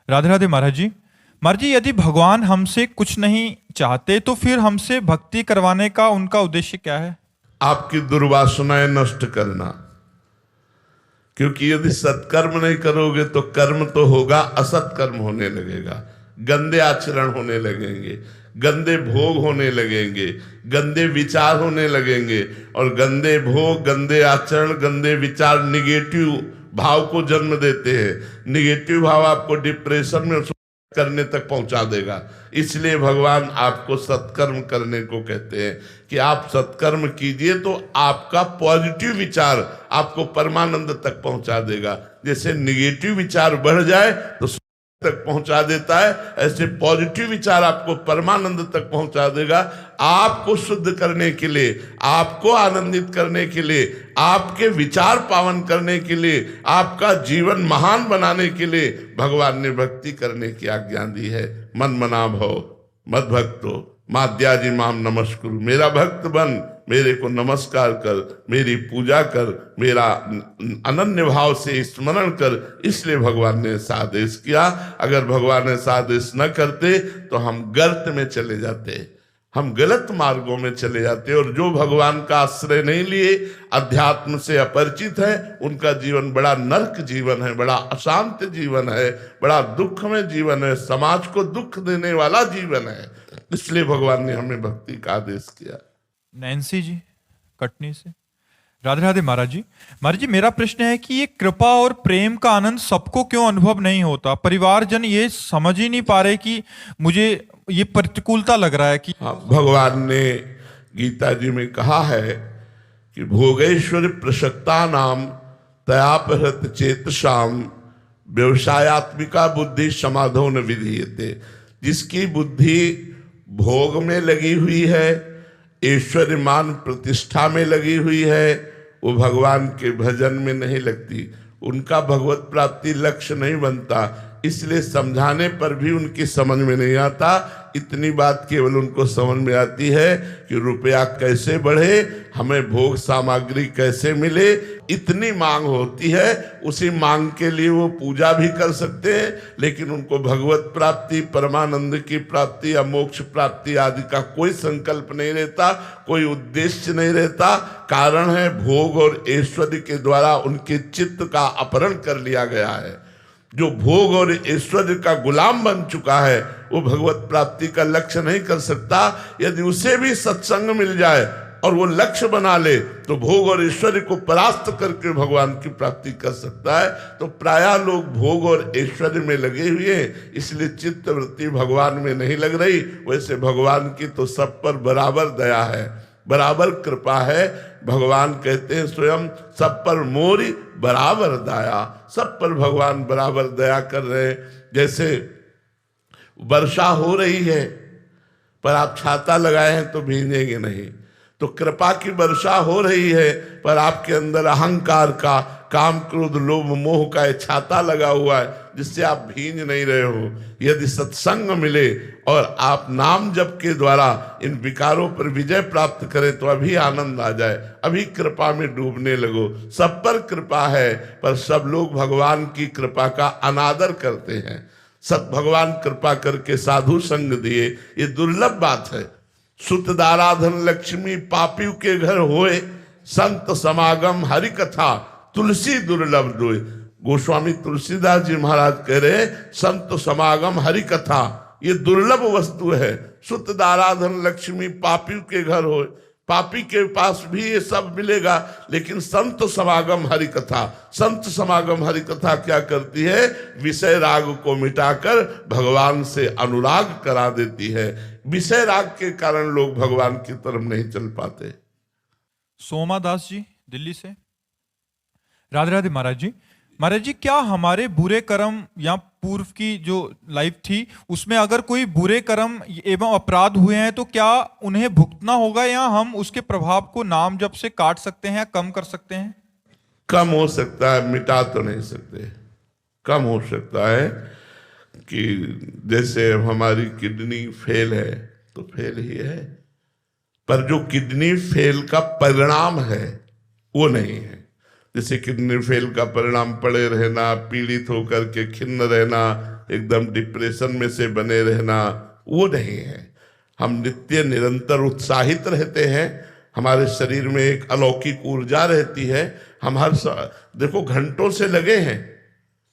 राधे राधे महाराज जी। महाराज जी, यदि भगवान हमसे कुछ नहीं चाहते तो फिर हमसे भक्ति करवाने का उनका उद्देश्य क्या है? आपकी दुर्वासनाएं नष्ट करना। क्योंकि यदि सत्कर्म नहीं करोगे तो कर्म तो होगा, असत कर्म होने लगेगा, गंदे आचरण होने लगेंगे, गंदे भोग होने लगेंगे, गंदे विचार होने लगेंगे। और गंदे भोग, गंदे आचरण, गंदे विचार निगेटिव भाव को जन्म देते हैं। निगेटिव भाव आपको डिप्रेशन में करने तक पहुंचा देगा। इसलिए भगवान आपको सत्कर्म करने को कहते हैं कि आप सत्कर्म कीजिए तो आपका पॉजिटिव विचार आपको परमानंद तक पहुंचा देगा। जैसे निगेटिव विचार बढ़ जाए तो तक पहुंचा देता है, ऐसे पॉजिटिव विचार आपको परमानंद तक पहुंचा देगा। आपको शुद्ध करने के लिए, आपको आनंदित करने के लिए, आपके विचार पावन करने के लिए, आपका जीवन महान बनाने के लिए भगवान ने भक्ति करने की आज्ञा दी है। मन मना भव मद भक्तो माद्याजी माम नमस्कुरु। मेरा भक्त बन, मेरे को नमस्कार कर, मेरी पूजा कर, मेरा अनन्य भाव से स्मरण कर। इसलिए भगवान ने ऐसा आदेश किया। अगर भगवान ऐसा आदेश न करते तो हम गर्त में चले जाते, हम गलत मार्गों में चले जाते। और जो भगवान का आश्रय नहीं लिए, अध्यात्म से अपरिचित है, उनका जीवन बड़ा नरक जीवन है, बड़ा अशांत जीवन है, बड़ा दुखमय जीवन है, समाज को दुख देने वाला जीवन है। इसलिए भगवान ने हमें भक्ति का आदेश किया। नैन्सी जी कटनी से, राधे राधे महाराज जी। महाराज जी, मेरा प्रश्न है कि ये कृपा और प्रेम का आनंद सबको क्यों अनुभव नहीं होता? परिवारजन ये समझ ही नहीं पा रहे कि मुझे ये प्रतिकूलता लग रहा है कि भगवान ने गीता जी में कहा है कि भोगेश्वर प्रसक्ता नाम तयापहृत चेतसाम व्यवसायत्मिका बुद्धि समाधो न विधीयते। जिसकी बुद्धि भोग में लगी हुई है, ऐश्वर्य मान प्रतिष्ठा में लगी हुई है, वो भगवान के भजन में नहीं लगती, उनका भगवत प्राप्ति लक्ष्य नहीं बनता। इसलिए समझाने पर भी उनकी समझ में नहीं आता। इतनी बात केवल उनको समझ में आती है कि रुपया कैसे बढ़े, हमें भोग सामग्री कैसे मिले, इतनी मांग होती है। उसी मांग के लिए वो पूजा भी कर सकते हैं, लेकिन उनको भगवत प्राप्ति, परमानंद की प्राप्ति या मोक्ष प्राप्ति आदि का कोई संकल्प नहीं रहता, कोई उद्देश्य नहीं रहता। कारण है भोग और ऐश्वर्य के द्वारा उनके चित्त का अपहरण कर लिया गया है। जो भोग और ऐश्वर्य का गुलाम बन चुका है वो भगवत प्राप्ति का लक्ष्य नहीं कर सकता। यदि उसे भी सत्संग मिल जाए और वो लक्ष्य बना ले तो भोग और ऐश्वर्य को परास्त करके भगवान की प्राप्ति कर सकता है। तो प्रायः लोग भोग और ऐश्वर्य में लगे हुए हैं, इसलिए चित्त वृत्ति भगवान में नहीं लग रही। वैसे भगवान की तो सब पर बराबर दया है, बराबर कृपा है। भगवान कहते हैं स्वयं सब पर मोरी बराबर दया, सब पर भगवान बराबर दया कर रहे हैं। जैसे वर्षा हो रही है पर आप छाता लगाए हैं तो भीगेंगे नहीं, तो कृपा की वर्षा हो रही है पर आपके अंदर अहंकार का, काम क्रोध लोभ मोह का एक छाता लगा हुआ है जिससे आप भींज नहीं रहे हो। यदि सत्संग मिले और आप नाम जप के द्वारा इन विकारों पर विजय प्राप्त करें तो अभी आनंद आ जाए, अभी कृपा में डूबने लगो। सब पर कृपा है पर सब लोग भगवान की कृपा का अनादर करते हैं। सत भगवान कृपा करके साधु संग दिए, ये दुर्लभ बात है। सुतदाराधन लक्ष्मी पापियों के घर होए, संत समागम हरि कथा तुलसी दुर्लभ दोए। गोस्वामी तुलसीदास जी महाराज कह रहे संत समागम हरि कथा ये दुर्लभ वस्तु है। सुतदाराधन लक्ष्मी पापियों के घर होए, पापी के पास भी ये सब मिलेगा, लेकिन संत समागम हरि कथा, संत समागम हरि कथा क्या करती है? विषय राग को मिटाकर भगवान से अनुराग करा देती है। विषय राग के कारण लोग भगवान की तरफ नहीं चल पाते। सोमा दास जी दिल्ली से, राधे राधे महाराज जी। महाराज जी, क्या हमारे बुरे कर्म या पूर्व की जो लाइफ थी उसमें अगर कोई बुरे कर्म एवं अपराध हुए हैं तो क्या उन्हें भुगतना होगा या हम उसके प्रभाव को नाम जप से काट सकते हैं या कम कर सकते हैं? कम हो सकता है, मिटा तो नहीं सकते। कम हो सकता है कि जैसे हमारी किडनी फेल है तो फेल ही है, पर जो किडनी फेल का परिणाम है वो नहीं है। जैसे किडनी फेल का परिणाम पड़े रहना, पीड़ित होकर के खिन्न रहना, एकदम डिप्रेशन में से बने रहना, वो नहीं है। हम नित्य निरंतर उत्साहित रहते हैं, हमारे शरीर में एक अलौकिक ऊर्जा रहती है। हम देखो घंटों से लगे हैं।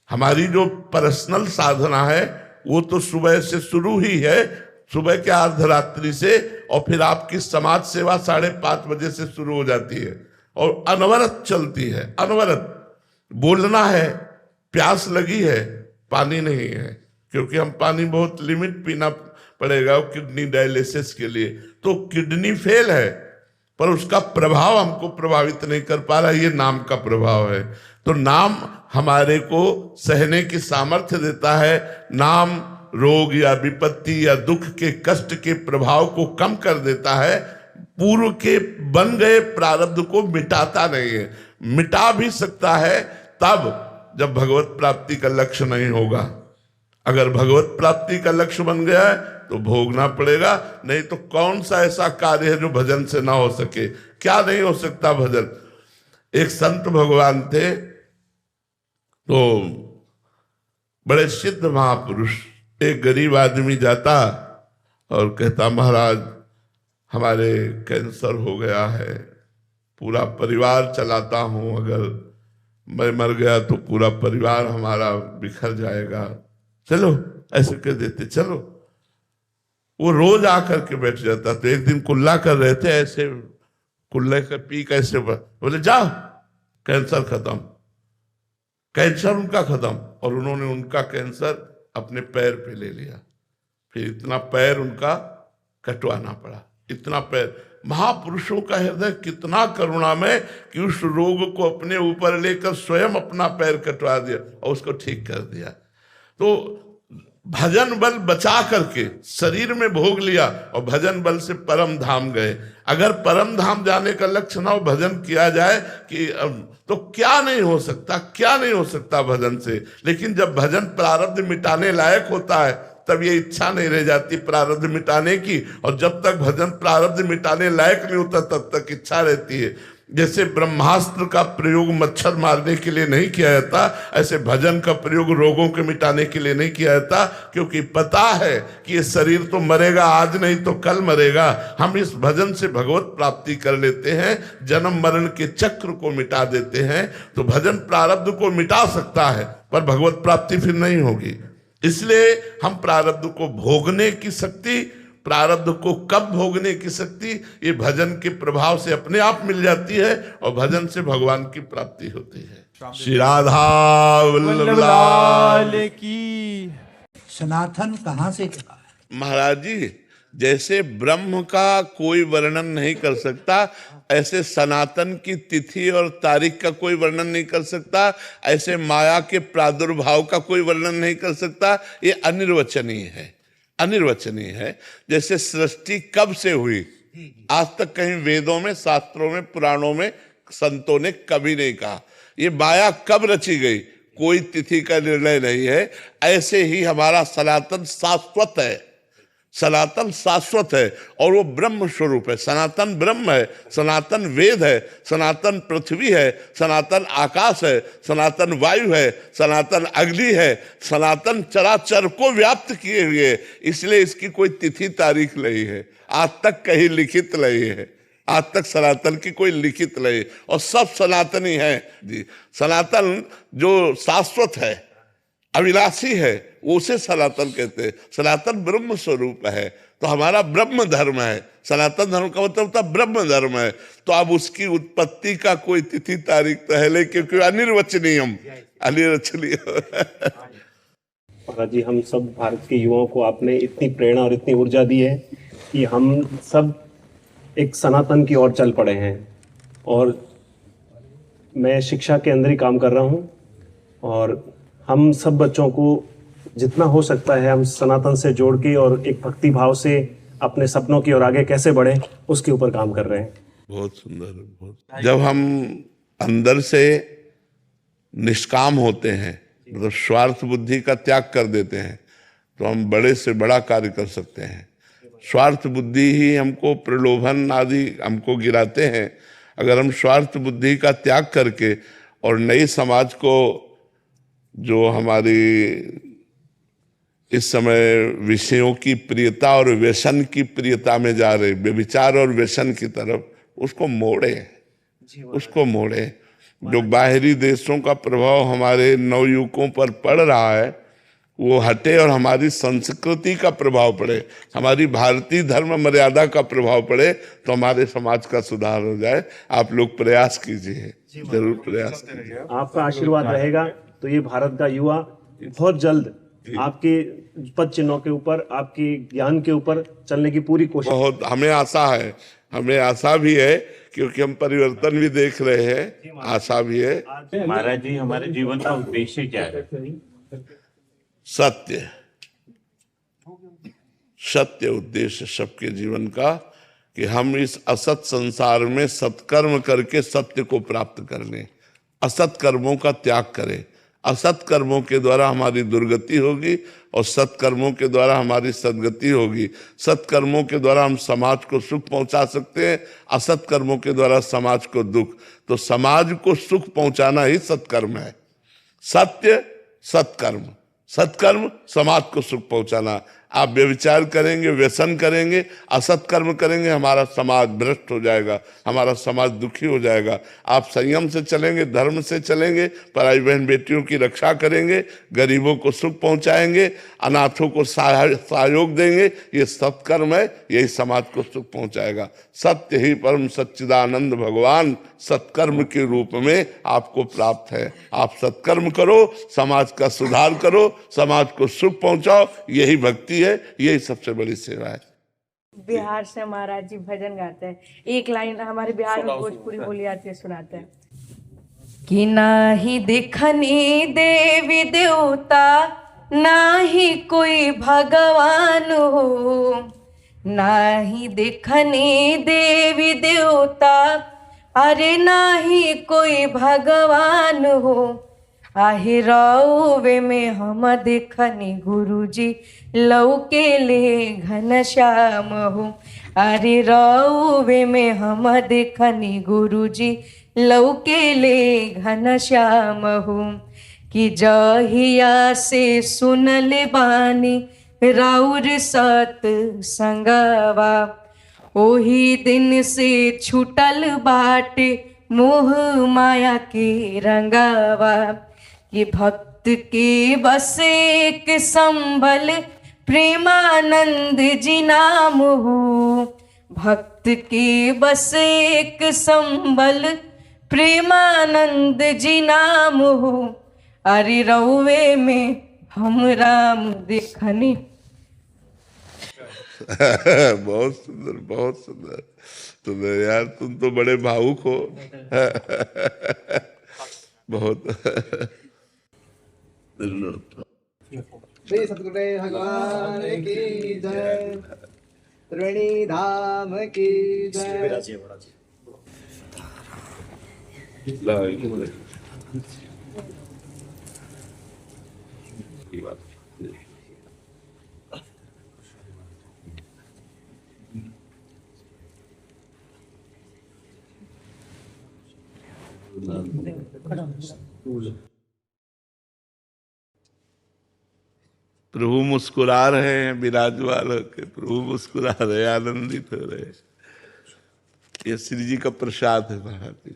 हमारी जो पर्सनल साधना है वो तो सुबह से शुरू ही है, सुबह के अर्धरात्रि से, और फिर आपकी समाज सेवा 5:30 बजे से शुरू हो जाती है और अनवरत चलती है। अनवरत बोलना है, प्यास लगी है, पानी नहीं है, क्योंकि हम पानी बहुत लिमिट पीना पड़ेगा किडनी डायलिसिस के लिए। तो किडनी फेल है पर उसका प्रभाव हमको प्रभावित नहीं कर पा रहा, ये नाम का प्रभाव है। तो नाम हमारे को सहने की सामर्थ्य देता है। नाम रोग या विपत्ति या दुख के कष्ट के प्रभाव को कम कर देता है, पूर्व के बन गए प्रारब्ध को मिटाता नहीं है। मिटा भी सकता है तब जब भगवत प्राप्ति का लक्ष्य नहीं होगा। अगर भगवत प्राप्ति का लक्ष्य बन गया है तो भोगना पड़ेगा, नहीं तो कौन सा ऐसा कार्य है जो भजन से ना हो सके? क्या नहीं हो सकता भजन। एक संत भगवान थे, तो बड़े सिद्ध महापुरुष, एक गरीब आदमी जाता और कहता महाराज हमारे कैंसर हो गया है, पूरा परिवार चलाता हूं, अगर मैं मर गया तो पूरा परिवार हमारा बिखर जाएगा, चलो ऐसे कह देते चलो। वो रोज आकर के बैठ जाता। तो एक दिन कुल्ला कर रहे थे, ऐसे कुल्ले का पी कैसे बोले जाओ कैंसर खत्म। कैंसर उनका खत्म, और उन्होंने उनका कैंसर अपने पैर पे ले लिया। फिर इतना पैर उनका कटवाना पड़ा, इतना पैर। महापुरुषों का हृदय कितना करुणामय कि उस रोग को अपने ऊपर लेकर स्वयं अपना पैर कटवा दिया और उसको ठीक कर दिया। तो भजन बल बचा करके शरीर में भोग लिया और भजन बल से परम धाम गए। अगर परम धाम जाने का लक्ष्य ना हो, भजन किया जाए कि तो क्या नहीं हो सकता, क्या नहीं हो सकता भजन से। लेकिन जब भजन प्रारब्ध मिटाने लायक होता है तब ये इच्छा नहीं रह जाती प्रारब्ध मिटाने की, और जब तक भजन प्रारब्ध मिटाने लायक नहीं होता तब तक इच्छा रहती है। जैसे ब्रह्मास्त्र का प्रयोग मच्छर मारने के लिए नहीं किया जाता, ऐसे भजन का प्रयोग रोगों के मिटाने के लिए नहीं किया जाता, क्योंकि पता है कि ये शरीर तो मरेगा, आज नहीं तो कल मरेगा। हम इस भजन से भगवत प्राप्ति कर लेते हैं, जन्म मरण के चक्र को मिटा देते हैं। तो भजन प्रारब्ध को मिटा सकता है पर भगवत प्राप्ति फिर नहीं होगी। इसलिए हम प्रारब्ध को भोगने की शक्ति, प्रारब्ध को कब भोगने की शक्ति, ये भजन के प्रभाव से अपने आप मिल जाती है, और भजन से भगवान की प्राप्ति होती है। श्री राधा वल्लभ लाल की। सनातन कहाँ से चला? महाराज जी, जैसे ब्रह्म का कोई वर्णन नहीं कर सकता, ऐसे सनातन की तिथि और तारीख का कोई वर्णन नहीं कर सकता, ऐसे माया के प्रादुर्भाव का कोई वर्णन नहीं कर सकता। ये अनिर्वचनीय है, अनिर्वचनीय है। जैसे सृष्टि कब से हुई, आज तक कहीं वेदों में, शास्त्रों में, पुराणों में संतों ने कभी नहीं कहा। ये माया कब रची गई, कोई तिथि का निर्णय नहीं है। ऐसे ही हमारा सनातन शाश्वत है, सनातन शाश्वत है, और वो ब्रह्म स्वरूप है। सनातन ब्रह्म है, सनातन वेद है, सनातन पृथ्वी है, सनातन आकाश है, सनातन वायु है, सनातन अग्नि है, सनातन चराचर को व्याप्त किए हुए। इसलिए इसकी कोई तिथि तारीख नहीं है, आज तक कहीं लिखित नहीं है, आज तक सनातन की कोई लिखित नहीं, और सब सनातनी है जी। सनातन जो शाश्वत है, अविनाशी है, उसे सनातन कहते हैं। सनातन ब्रह्म स्वरूप है, तो हमारा ब्रह्म धर्म है। सनातन धर्म का मतलब होता ब्रह्म धर्म है। तो अब उसकी उत्पत्ति का कोई तिथि तारीख तो है, लेकिन अनिर्वचनीय, अनिर्वचनीय। महाराज जी, हम सब भारत के युवाओं को आपने इतनी प्रेरणा और इतनी ऊर्जा दी है कि हम सब एक सनातन की ओर चल पड़े हैं। और मैं शिक्षा के अंदर ही काम कर रहा हूँ, और हम सब बच्चों को जितना हो सकता है हम सनातन से जोड़ के और एक भक्ति भाव से अपने सपनों की ओर आगे कैसे बढ़े, उसके ऊपर काम कर रहे हैं। बहुत सुंदर, बहुत। जब हम अंदर से निष्काम होते हैं, मतलब स्वार्थ बुद्धि का त्याग कर देते हैं, तो हम बड़े से बड़ा कार्य कर सकते हैं। स्वार्थ बुद्धि ही हमको प्रलोभन आदि हमको गिराते हैं। अगर हम स्वार्थ बुद्धि का त्याग करके और नई समाज को, जो हमारी इस समय विषयों की प्रियता और व्यसन की प्रियता में जा रहे, व्यभिचार और व्यसन की तरफ, उसको मोड़े। जो बाहरी देशों का प्रभाव हमारे नवयुवकों पर पड़ रहा है वो हटे और हमारी संस्कृति का प्रभाव पड़े, हमारी भारतीय धर्म मर्यादा का प्रभाव पड़े, तो हमारे समाज का सुधार हो जाए। आप लोग प्रयास कीजिए, जरूर प्रयास कीजिए। आपका आशीर्वाद रहेगा तो ये भारत का युवा बहुत जल्द आपके पद चिन्हों के ऊपर, आपके ज्ञान के ऊपर चलने की पूरी कोशिश। बहुत हमें आशा भी है क्योंकि हम परिवर्तन भी देख रहे हैं, आशा भी है। महाराज जी, हमारे जीवन का उद्देश्य क्या है? सत्य उद्देश्य सबके जीवन का, कि हम इस असत संसार में सत्कर्म करके सत्य को प्राप्त कर लें, असत कर्मों का त्याग करें। असत कर्मों के द्वारा हमारी दुर्गति होगी और सत्कर्मों के द्वारा हमारी सद्गति होगी। सत्कर्मों के द्वारा हम समाज को सुख पहुंचा सकते हैं, असत कर्मों के द्वारा समाज को दुख। तो समाज को सुख पहुंचाना ही सत्कर्म है। सत्य सत्कर्म, सत्कर्म समाज को सुख पहुंचाना। आप व्यभिचार करेंगे, व्यसन करेंगे, असत कर्म करेंगे, हमारा समाज भ्रष्ट हो जाएगा, हमारा समाज दुखी हो जाएगा। आप संयम से चलेंगे, धर्म से चलेंगे, पराई बहन बेटियों की रक्षा करेंगे, गरीबों को सुख पहुंचाएंगे, अनाथों को सहयोग देंगे, ये सत्कर्म है, यही समाज को सुख पहुंचाएगा। सत्य ही परम सच्चिदानंद भगवान सत्कर्म के रूप में आपको प्राप्त है। आप सत्कर्म करो, समाज का सुधार करो, समाज को सुख पहुंचाओ, यही भक्ति है, यही सबसे बड़ी सेवा है। बिहार से महाराज जी भजन गाते हैं, एक लाइन हमारे बिहार में भोजपुरी बोली आती है, सुनाते हैं कि नाही देखनी देवी देवता, नाही कोई भगवान हो, नाही देखनी देवी देवता, अरे नाही कोई भगवान हो, आहे रौवे में हम देखनी गुरुजी लौके ले घनश्याम हो, अरे रौवे में हम देखनी गुरुजी लौके ले घनश्याम हो, कि जहिया से सुनले बानी राउर सत संगवा, ओही दिन से छूटल बाटे मोह माया के रंगावा, कि भक्त के बस एक संभल प्रेमानंद जी नाम हो, भक्त के बस एक संभल प्रेमानंद जी नाम हो, अरे रौवे में हम राम देखनी। बहुत सुंदर, बहुत सुंदर। तो यार तुम तो बड़े भावुक हो। बहुत श्री सतगुरुदेव भगवान की जय, त्रिवेणी धाम की जय। प्रभु मुस्कुरा रहे हैं, विराजमान होकर प्रभु मुस्कुरा रहे, आनंदित हो रहे। ये श्री जी का प्रसाद है महाराज जी।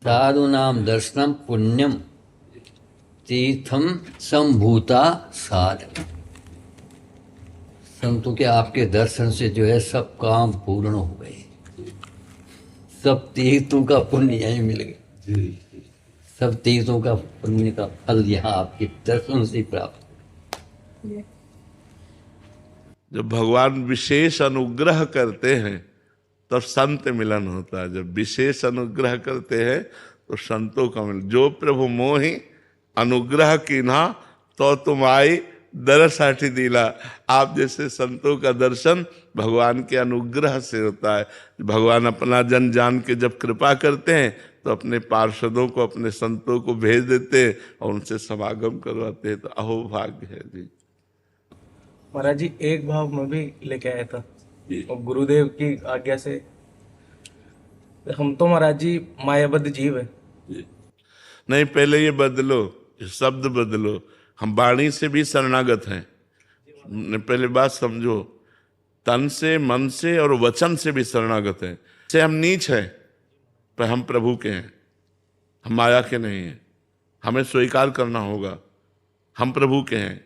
साधु नाम दर्शनम पुण्यम तीर्थम संभूता साध। संतों के आपके दर्शन से जो है सब काम पूर्ण हो गए, सब तीर्थों का पुण्य यही मिल गया, सब तीर्थों का पुण्य का फल यहाँ आपके दर्शन से प्राप्त। जब भगवान विशेष अनुग्रह करते हैं तब संत मिलन होता है। जब विशेष अनुग्रह करते हैं तो संतों का मिलन। जो प्रभु मोहि अनुग्रह कीन्हा तो तुम आई दरसाठी दिला। आप जैसे संतों का दर्शन भगवान के अनुग्रह से होता है। भगवान अपना जन जान के जब कृपा करते हैं तो अपने पार्षदों को, अपने संतों को भेज देते हैं और उनसे समागम करवाते हैं। तो अहो भाग्य है जी। महाराज जी एक भाव मैं भी लेके आया था और गुरुदेव की आज्ञा से। हम तो महाराज जी मायाबद्ध जीव है। नहीं, पहले ये बदलो, शब्द बदलो। हम वाणी से भी शरणागत हैं, पहले बात समझो, तन से, मन से और वचन से भी शरणागत हैं। से हम नीच हैं, पर हम प्रभु के हैं, हम माया के नहीं हैं। हमें स्वीकार करना होगा, हम प्रभु के हैं।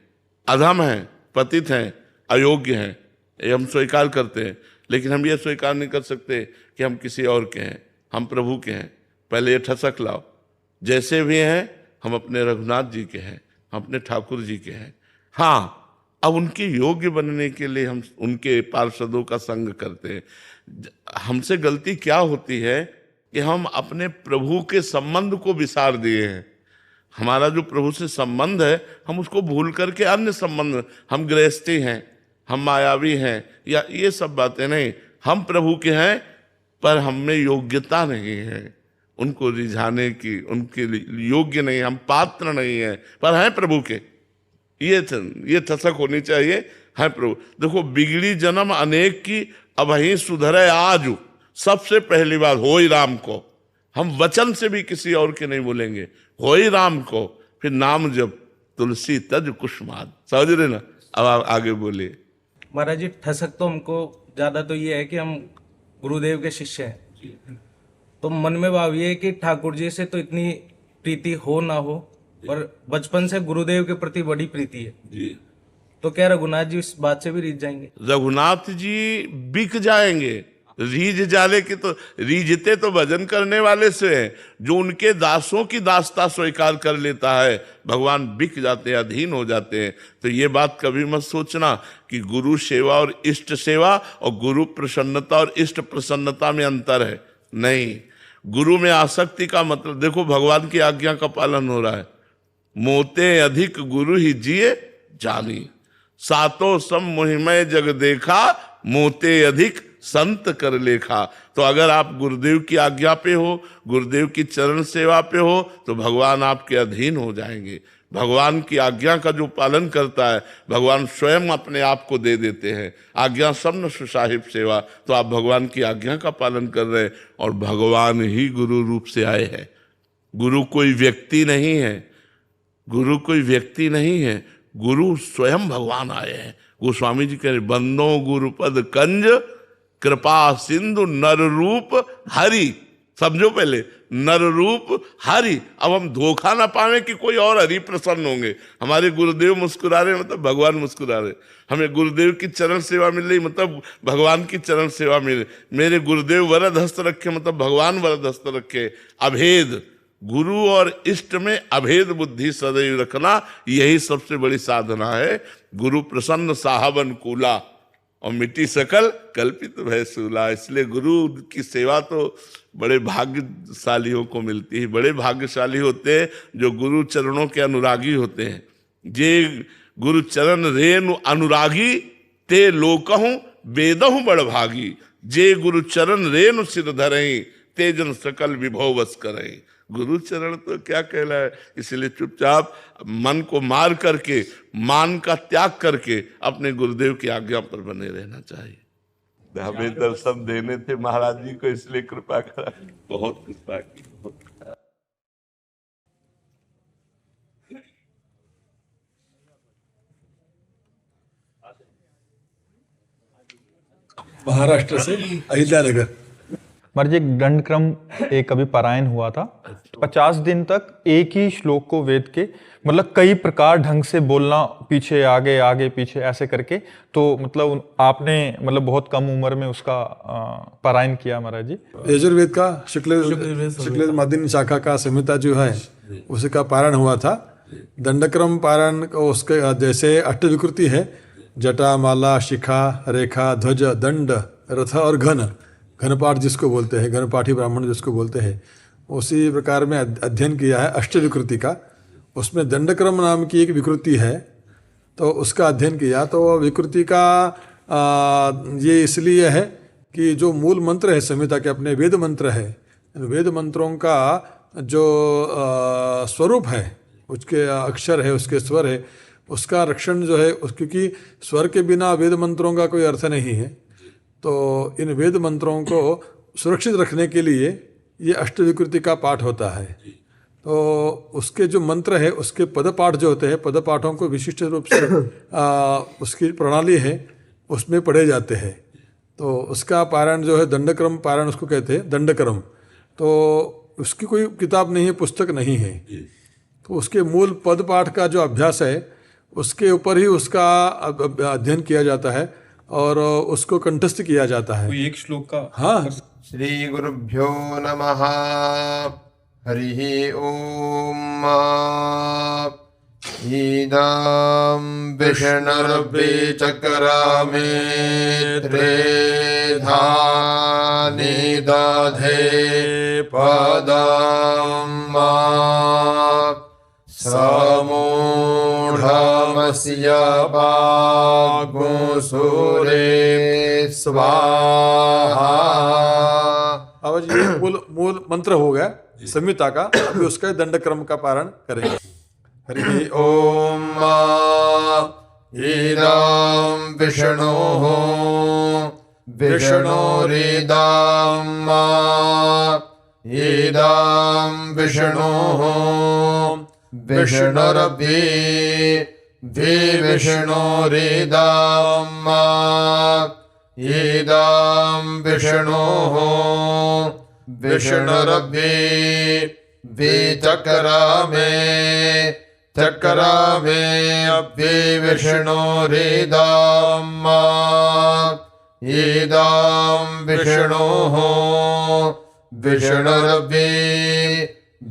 अधम हैं, पतित हैं, अयोग्य हैं, ये हम स्वीकार करते हैं। लेकिन हम ये स्वीकार नहीं कर सकते कि हम किसी और के हैं, हम प्रभु के हैं। पहले ये ठसक लाओ, जैसे भी हैं हम अपने रघुनाथ जी के हैं, हम अपने ठाकुर जी के हैं। हाँ, अब उनके योग्य बनने के लिए हम उनके पार्षदों का संग करते हैं। हमसे गलती क्या होती है कि हम अपने प्रभु के संबंध को विसार दिए हैं। हमारा जो प्रभु से संबंध है, हम उसको भूल करके अन्य संबंध, हम गृहस्थी हैं, हम मायावी हैं, या ये सब बातें नहीं। हम प्रभु के हैं, पर हम में योग्यता नहीं है उनको रिझाने की, उनके लिए योग्य नहीं, हम पात्र नहीं हैं, पर हैं प्रभु के। ये ठसक होनी चाहिए, है प्रभु। देखो, बिगड़ी जन्म अनेक की, अब ही सुधरे आज। सबसे पहली बात, हो ही राम को। हम वचन से भी किसी और के नहीं बोलेंगे, हो ही राम को। फिर नाम जब तुलसी तज कुसुमाद, समझ रहे ना। अब आप आगे बोलिए। महाराज जी, ठसक तो हमको ज्यादा तो ये है कि हम गुरुदेव के शिष्य हैं, तो मन में भाव ये है कि ठाकुर जी से तो इतनी प्रीति हो ना हो, और बचपन से गुरुदेव के प्रति बड़ी प्रीति है जी। तो क्या रघुनाथ जी इस बात से भी रीझ जाएंगे? रघुनाथ जी बिक जाएंगे। रीझ जाले की तो, रीझते तो भजन करने वाले से हैं। जो उनके दासों की दासता स्वीकार कर लेता है, भगवान बिक जाते हैं, अधीन हो जाते हैं। तो ये बात कभी मत सोचना कि गुरु सेवा और इष्ट सेवा और गुरु प्रसन्नता और इष्ट प्रसन्नता में अंतर है। नहीं, गुरु में आसक्ति का मतलब, देखो भगवान की आज्ञा का पालन हो रहा है। मोते अधिक गुरु ही जिए जानी, सातों सम मोहिमय जग देखा, मोते अधिक संत कर लेखा। तो अगर आप गुरुदेव की आज्ञा पे हो, गुरुदेव की चरण सेवा पे हो, तो भगवान आपके अधीन हो जाएंगे। भगवान की आज्ञा का जो पालन करता है, भगवान स्वयं अपने आप को दे देते हैं। आज्ञा सबन सुसाहिब सेवा, तो आप भगवान की आज्ञा का पालन कर रहे हैं, और भगवान ही गुरु रूप से आए हैं। गुरु कोई व्यक्ति नहीं है, गुरु कोई व्यक्ति नहीं है, गुरु स्वयं भगवान आए हैं। गोस्वामी जी कह रहे, बंदो गुरुपद कंज कृपा सिंधु नर रूप हरि। समझो पहले, नर रूप हरि। अब हम धोखा ना पावे कि कोई और हरि प्रसन्न होंगे। हमारे गुरुदेव मुस्कुरा रहे मतलब भगवान मुस्कुरा रहे। हमें गुरुदेव की चरण सेवा मिल रही मतलब भगवान की चरण सेवा मिल रही। मेरे गुरुदेव वरद हस्त रखे मतलब भगवान वरद हस्त रखे। अभेद, गुरु और इष्ट में अभेद बुद्धि सदैव रखना, यही सबसे बड़ी साधना है। गुरु प्रसन्न साहब अनुकूला, और मिट्टी सकल कल्पित भय सूला। इसलिए गुरु की सेवा तो बड़े भाग्यशालियों को मिलती है। बड़े भाग्यशाली होते हैं जो गुरु चरणों के अनुरागी होते हैं। जे गुरु चरण रेनु अनुरागी, ते लोकहूं वेदहूं बड़ भागी। जे गुरु चरण रेनु सिर धरई, ते जन सकल विभव वस करई। गुरु चरण तो क्या कहला है। इसलिए चुपचाप मन को मार करके, मान का त्याग करके अपने गुरुदेव की आज्ञा पर बने रहना चाहिए। हमें दर्शन देने थे महाराज जी को, इसलिए कृपा करा, बहुत कृपा की। महाराष्ट्र से अहिल्यानगर। महाराज जी, एक दंड क्रम एक अभी पारायण हुआ था। 50 दिन तक एक ही श्लोक को वेद के मतलब कई प्रकार ढंग से बोलना, पीछे आगे आगे पीछे ऐसे करके। तो मतलब आपने मतलब बहुत कम उम्र में उसका पारायण किया महाराज जी। यजुर्वेद का शुक्ल मदीन शाखा का संहिता जो है उसका पारायण हुआ था। दंडक्रम पारायण उसके जैसे अष्टविकृति है, जटा, माला, शिखा, रेखा, ध्वज, दंड, रथ और घन। घनपाठ जिसको बोलते हैं, घनपाठी ब्राह्मण जिसको बोलते हैं, उसी प्रकार में अध्ययन किया है अष्टविकृति का। उसमें दंडक्रम नाम की एक विकृति है, तो उसका अध्ययन किया। तो वह विकृति का ये इसलिए है कि जो मूल मंत्र है संहिता के, अपने वेद मंत्र है, वेद मंत्रों का जो स्वरूप है, उसके अक्षर है, उसके स्वर है, उसका रक्षण जो है, क्योंकि स्वर के बिना वेद मंत्रों का कोई अर्थ नहीं है। तो इन वेद मंत्रों को सुरक्षित रखने के लिए ये अष्टविकृति का पाठ होता है। तो उसके जो मंत्र है, उसके पदपाठ जो होते हैं, पदपाठों को विशिष्ट रूप से उसकी प्रणाली है उसमें पढ़े जाते हैं। तो उसका पारायण जो है दंडक्रम पारायण उसको कहते हैं, दंडक्रम। तो उसकी कोई किताब नहीं है, पुस्तक नहीं है। तो उसके मूल पदपाठ का जो अभ्यास है उसके ऊपर ही उसका अध्ययन किया जाता है और उसको कंठस्थ किया जाता है। कोई एक श्लोक का? हाँ। श्री गुरुभ्यो नमः। हरि ओम। ईदं विष्णुर्वे चक्रामे त्रेधा निदधे पदं समूढमस्य वाग्मुसूरे स्वाहा। अब ये मूल मंत्र हो गया संहिता का। अभी उसका दंडक्रम का पारण करेंगे। हरि ओम। ईदं विष्णुः विष्णुरिदं ईदं विष्णुः विष्णुर्वि विष्णुरिदं ईदं विष्णुः विष्णुर्वि विचक्रमे चक्रमे अभि विष्णुरिदं ईदं विष्णुः विष्णुर्वि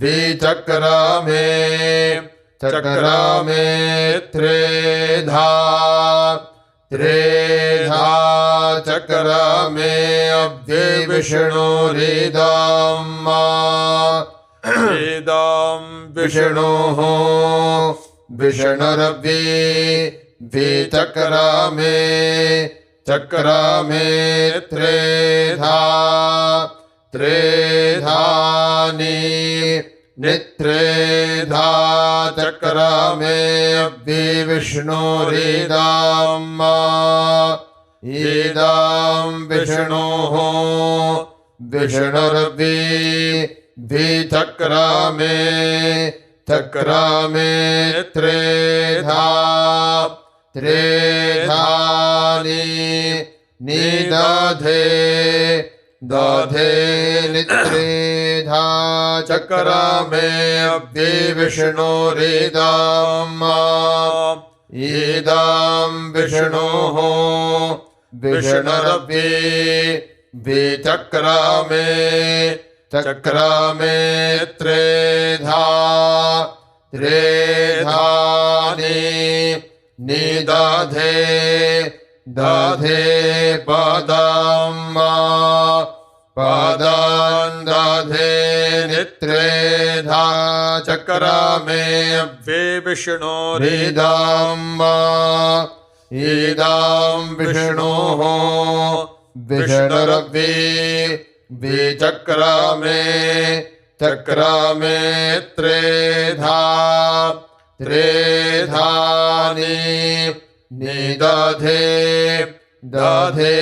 विचक्रमे चक्रमे त्रेधा त्रेधा चक्रमे अभि विष्णुरिदं ईदं विष्णुः विष्णुर्वि विचक्रमे चक्रमे त्रेधा त्रेधानि नित्रेधा चक्रमे अभि विष्णुरिदं ईदं विष्णुः विष्णुर्वि विचक्रमे चक्रमे त्रेधा त्रेधानि निदधे दधे नित्रेधा चक्रमे अभि विष्णुरिदं ईदं विष्णुः विष्णुर्वि विचक्रमे चक्रमे त्रेधा त्रेधानि निदधे दधे पदं पदं दधे नित्रेधा चक्रमे अभि विष्णुरिदं ईदं विष्णुः विष्णुर्वि विचक्रमे चक्रमे त्रेधा त्रेधानि निदधे दधे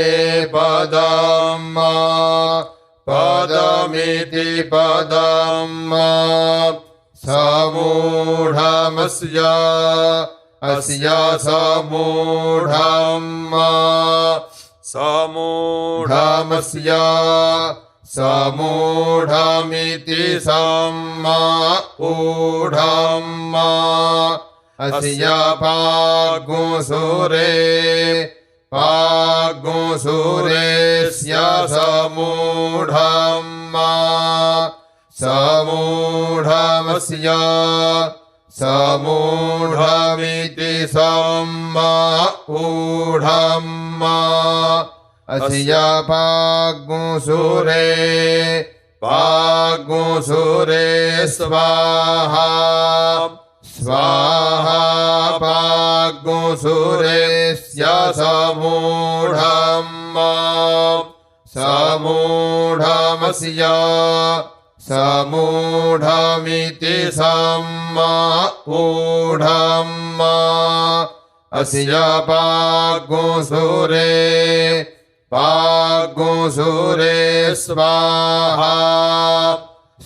पदं पदमिति पदं समूढमस्य अस्य समूढं समूढमस्य समूढमिति समूढं अस्य पाग्मुसूरे पाग्मुसूरेस्य समूढं समूढमस्य समूढमिति समूढं अस्य पाग्मुसूरे पाग्मुसूरे स्वाहा स्वाहा पाग्मुसूरेस्य समूढं समूढमस्य समूढमिति समूढं अस्य पाग्मुसूरे पाग्मुसूरे स्वाहा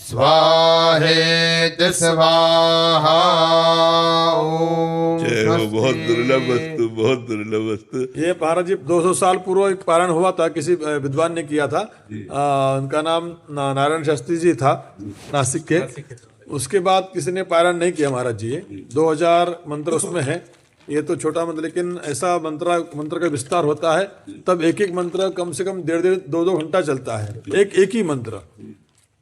स्वाहेति स्वाहा। जय हो। बहुत दुर्लभ वस्तु, बहुत दुर्लभ वस्तु। ये महाराज जी 200 साल पूर्व एक पारण हुआ था, किसी विद्वान ने किया था। उनका नाम नारायण शास्त्री जी था, नासिक के। उसके बाद किसी ने पारण नहीं किया महाराज जी। 2000 मंत्र उसमें है। ये तो छोटा मंत्र, लेकिन ऐसा मंत्र का विस्तार होता है तब एक एक मंत्र कम से कम 1.5-2 घंटा चलता है। एक ही मंत्र,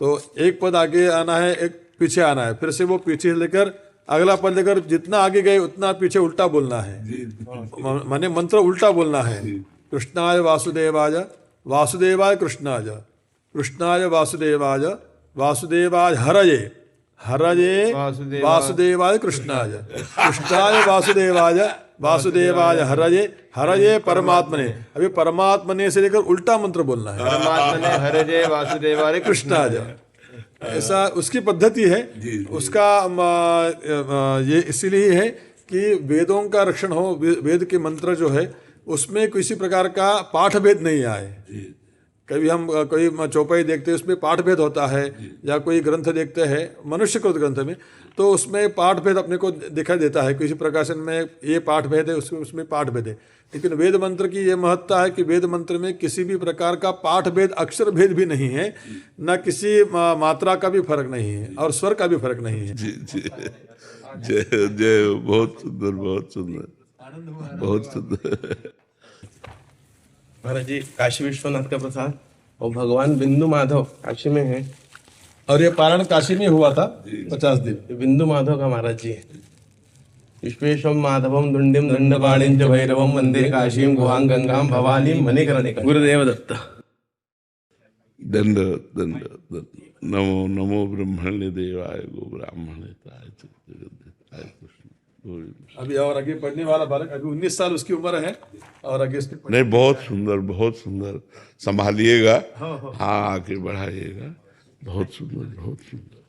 तो एक पद आगे आना है, एक पीछे आना है, फिर से वो पीछे लेकर अगला पद लेकर जितना आगे गए उतना पीछे उल्टा बोलना है। माने मंत्र उल्टा बोलना है। कृष्णाय वासुदेवाय, वासुदेवाय कृष्णाय, कृष्णाय वासुदेवाय, वासुदेवाय हरये, हरये वासुदेवाय कृष्णाय, कृष्णाय वासुदेवाय, वासुदेवाय हरये, हरये परमात्मने। अभी परमात्मने से लेकर उल्टा मंत्र बोलना है। परमात्मने हरये वासुदेवाय कृष्णाय, ऐसा उसकी पद्धति है। उसका ये इसीलिए है कि वेदों का रक्षण हो। वेद के मंत्र जो है उसमें किसी प्रकार का पाठ भेद नहीं आए। कभी हम कोई चौपाई देखते हैं उसमें पाठ भेद होता है, या कोई ग्रंथ देखते हैं मनुष्यकृत ग्रंथ में, तो उसमें पाठ भेद अपने को दिखाई देता है। किसी प्रकाशन में ये पाठ भेद है, उसमें पाठ भेद है। लेकिन वेद मंत्र की ये महत्ता है कि वेद मंत्र में किसी भी प्रकार का पाठ भेद, अक्षर भेद भी नहीं है, न किसी मात्रा का भी फर्क नहीं है, और स्वर का भी फर्क नहीं है। जी जी, जय जय। बहुत सुंदर, बहुत सुंदर, बहुत सुंदर। महाराज जी काशी विश्वनाथ का प्रसाद, और भगवान बिंदु माधव काशी में है, और ये पारण काशी में हुआ था 50 दिन। बिंदु माधव का महाराज जी है। विश्वेशम माधवम दुंडिम दंडपाणिं च भैरवम वंदे काशीम गुहां गंगाम भवानीं मणिकर्णिका। गुरुदेव दत्त। दंड दंड दंड। नमो नमो ब्रह्मण्य देवाय गो ब्राह्मणेताय जगद्देताय कृष्ण। अभी और आगे पढ़ने वाला बालक, अभी 19 साल उसकी उम्र है, और आगे नहीं, बहुत सुंदर, बहुत सुंदर। संभालिएगा, हाँ आगे बढ़ाइएगा। बहुत सुंदर, बहुत सुंदर।